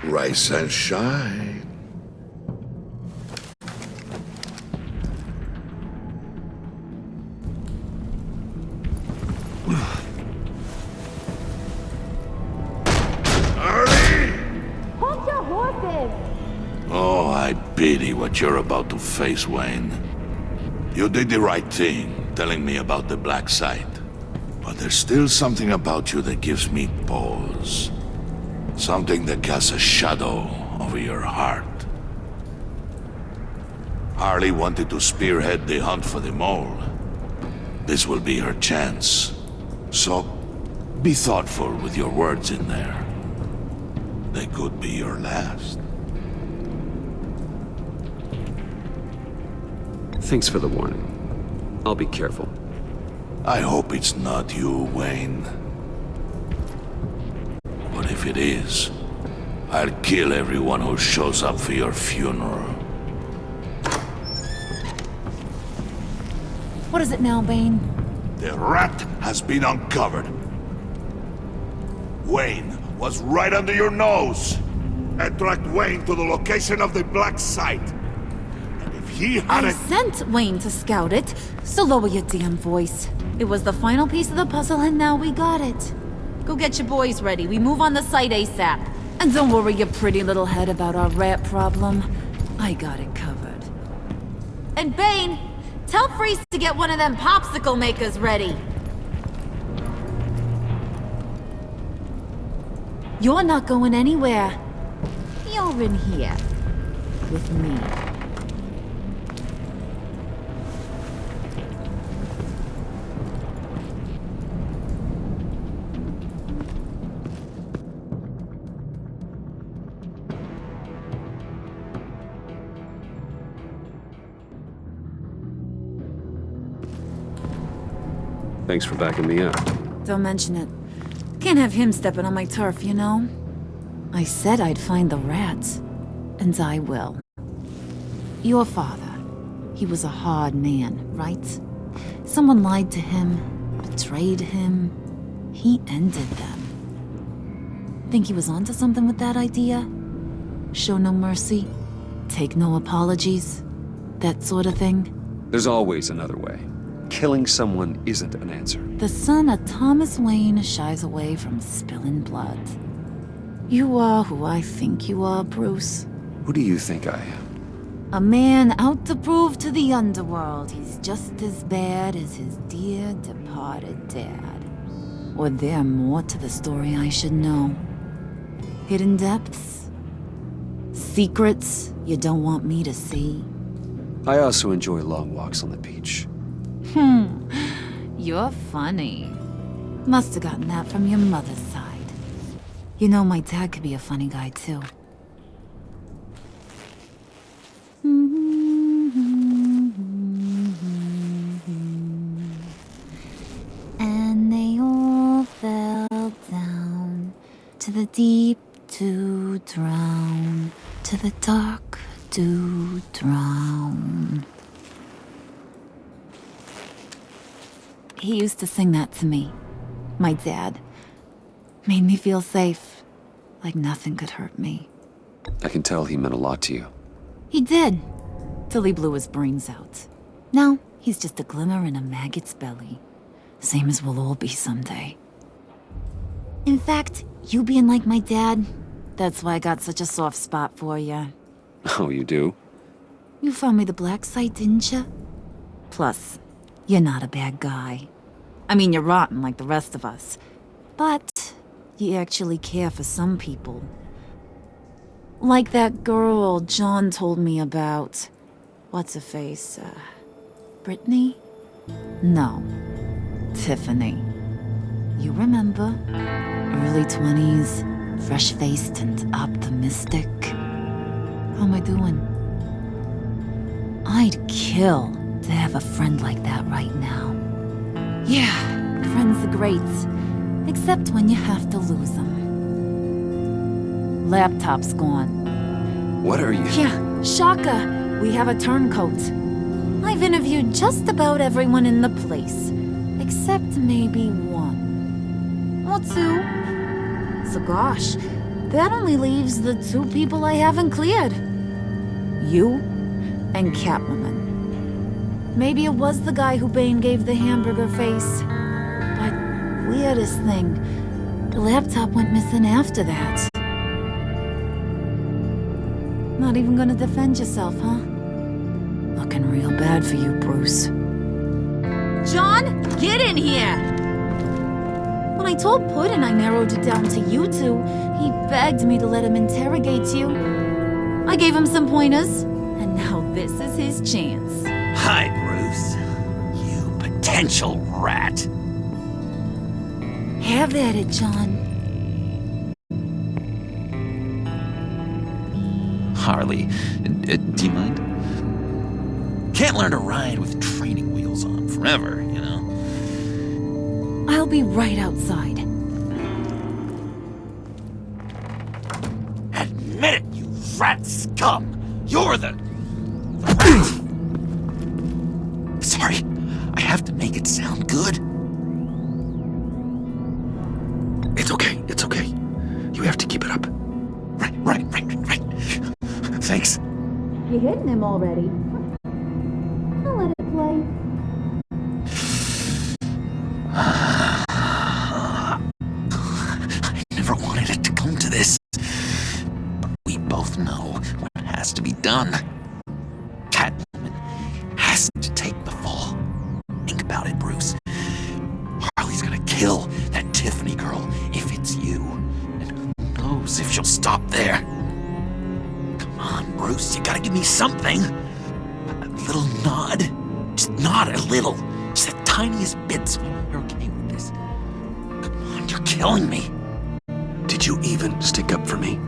Rise and shine. Hold your horses! Oh, I pity what you're about to face, Wayne. You did the right thing, telling me about the black site. But there's still something about you that gives me pause. Something that casts a shadow over your heart. Harley wanted to spearhead the hunt for the mole. This will be her chance. So, be thoughtful with your words in there. They could be your last. Thanks for the warning. I'll be careful. I hope it's not you, Wayne. But if it is, I'll kill everyone who shows up for your funeral. What is it now, Bane? The rat has been uncovered. Wayne was right under your nose. I tracked Wayne to the location of the black site. And if he I hadn't... sent Wayne to scout it, so lower your damn voice. It was the final piece of the puzzle and now we got it. Go get your boys ready. We move on the site ASAP. And don't worry your pretty little head about our rat problem. I got it covered. And Bane, tell Freeze to get one of them popsicle makers ready. You're not going anywhere. You're in here. With me. Thanks for backing me up. Don't mention it. Can't have him stepping on my turf, you know? I said I'd find the rats. And I will. Your father. He was a hard man, right? Someone lied to him, betrayed him. He ended them. Think he was onto something with that idea? Show no mercy? Take no apologies? That sort of thing? There's always another way. Killing someone isn't an answer. The son of Thomas Wayne shies away from spilling blood. You are who I think you are, Bruce. Who do you think I am? A man out to prove to the underworld he's just as bad as his dear departed dad. Or there more to the story I should know. Hidden depths? Secrets you don't want me to see? I also enjoy long walks on the beach. You're funny. Must have gotten that from your mother's side. You know, my dad could be a funny guy, too. And they all fell down to the deep to drown, to the dark to drown. He used to sing that to me. My dad. Made me feel safe. Like nothing could hurt me. I can tell he meant a lot to you. He did. Till he blew his brains out. Now, he's just a glimmer in a maggot's belly. Same as we'll all be someday. In fact, you being like my dad, that's why I got such a soft spot for you. Oh, you do? You found me the black site, didn't you? Plus, you're not a bad guy. I mean, you're rotten like the rest of us. But you actually care for some people. Like that girl John told me about. What's her face? Brittany? No. Tiffany. You remember? Early 20s, fresh-faced and optimistic. How am I doing? I'd kill to have a friend like that right now. Yeah, friends are great. Except when you have to lose them. Laptop's gone. What are you? Yeah, Shaka. We have a turncoat. I've interviewed just about everyone in the place. Except maybe one. Or two. So gosh, that only leaves the two people I haven't cleared. You and Catwoman. Maybe it was the guy who Bane gave the hamburger face. But weirdest thing, the laptop went missing after that. Not even gonna defend yourself, huh? Looking real bad for you, Bruce. John, get in here! When I told Puddin' I narrowed it down to you two, he begged me to let him interrogate you. I gave him some pointers, and now this is his chance. Hi, Bruce. You potential rat. Have at it, John. Harley, do you mind? Can't learn to ride with training wheels on forever, you know? I'll be right outside. Admit it, you rat scum! You're the Sorry, I have to make it sound good. It's okay, it's okay. You have to keep it up. Right. Thanks. You're hitting him already. I'll let it play. I never wanted it to come to this. But we both know what has to be done. Catwoman has to take the fall. Think about it, Bruce. Harley's gonna kill that Tiffany girl if it's you. And who knows if she'll stop there. Come on, Bruce, you gotta give me something. A little nod. Just nod a little. Just the tiniest bit so you're okay with this. Come on, you're killing me. Did you even stick up for me?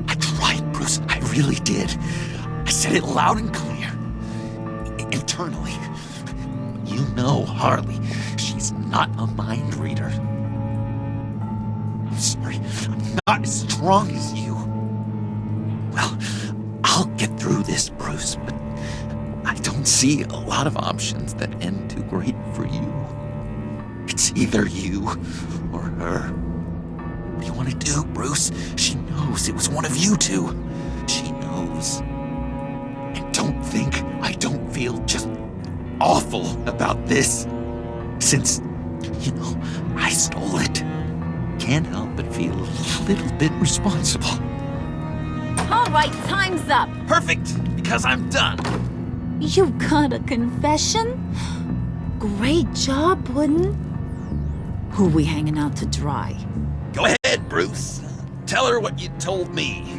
I tried, Bruce. I really did. I said it loud and clear. Internally. You know Harley. She He's not a mind reader. I'm sorry, I'm not as strong as you. Well, I'll get through this, Bruce, but I don't see a lot of options that end too great for you. It's either you or her. What do you want to do, Bruce? She knows it was one of you two. She knows. And don't think I don't feel just awful about this. Since, I stole it. Can't help but feel a little bit responsible. All right, time's up. Perfect, because I'm done. You got a confession? Great job, Puddin'. Who we hanging out to dry? Go ahead, Bruce. Tell her what you told me.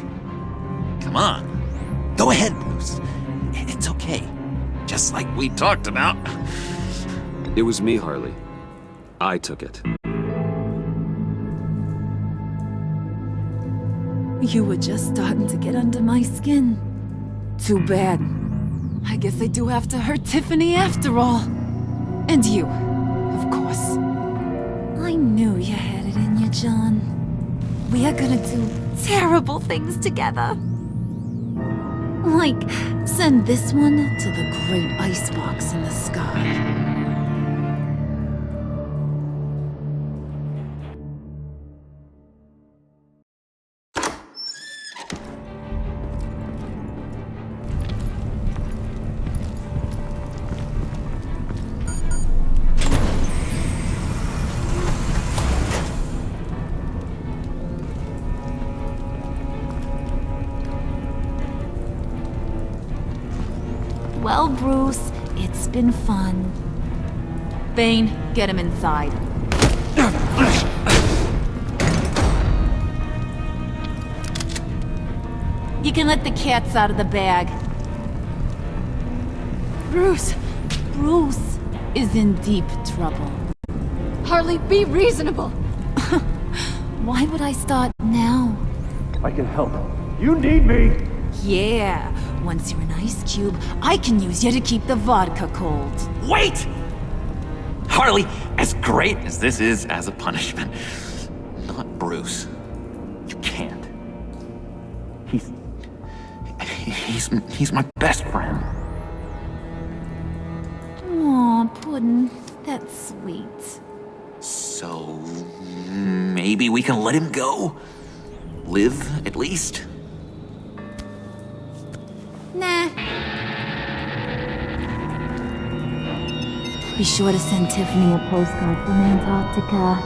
Come on. Go ahead, Bruce. It's okay. Just like we talked about. It was me, Harley. I took it. You were just starting to get under my skin. Too bad. I guess I do have to hurt Tiffany after all. And you, of course. I knew you had it in you, John. We are gonna do terrible things together. Like, send this one to the great icebox in the sky. Well, Bruce, it's been fun. Bane, get him inside. You can let the cats out of the bag. Bruce! Bruce is in deep trouble. Harley, be reasonable! Why would I start now? I can help. You need me! Yeah, once you're an ice cube, I can use you to keep the vodka cold. Wait! Harley, as great as this is as a punishment, not Bruce. You can't. He's my best friend. Aw, Puddin', that's sweet. So, maybe we can let him go? Live, at least? Nah. Be sure to send Tiffany a postcard from Antarctica.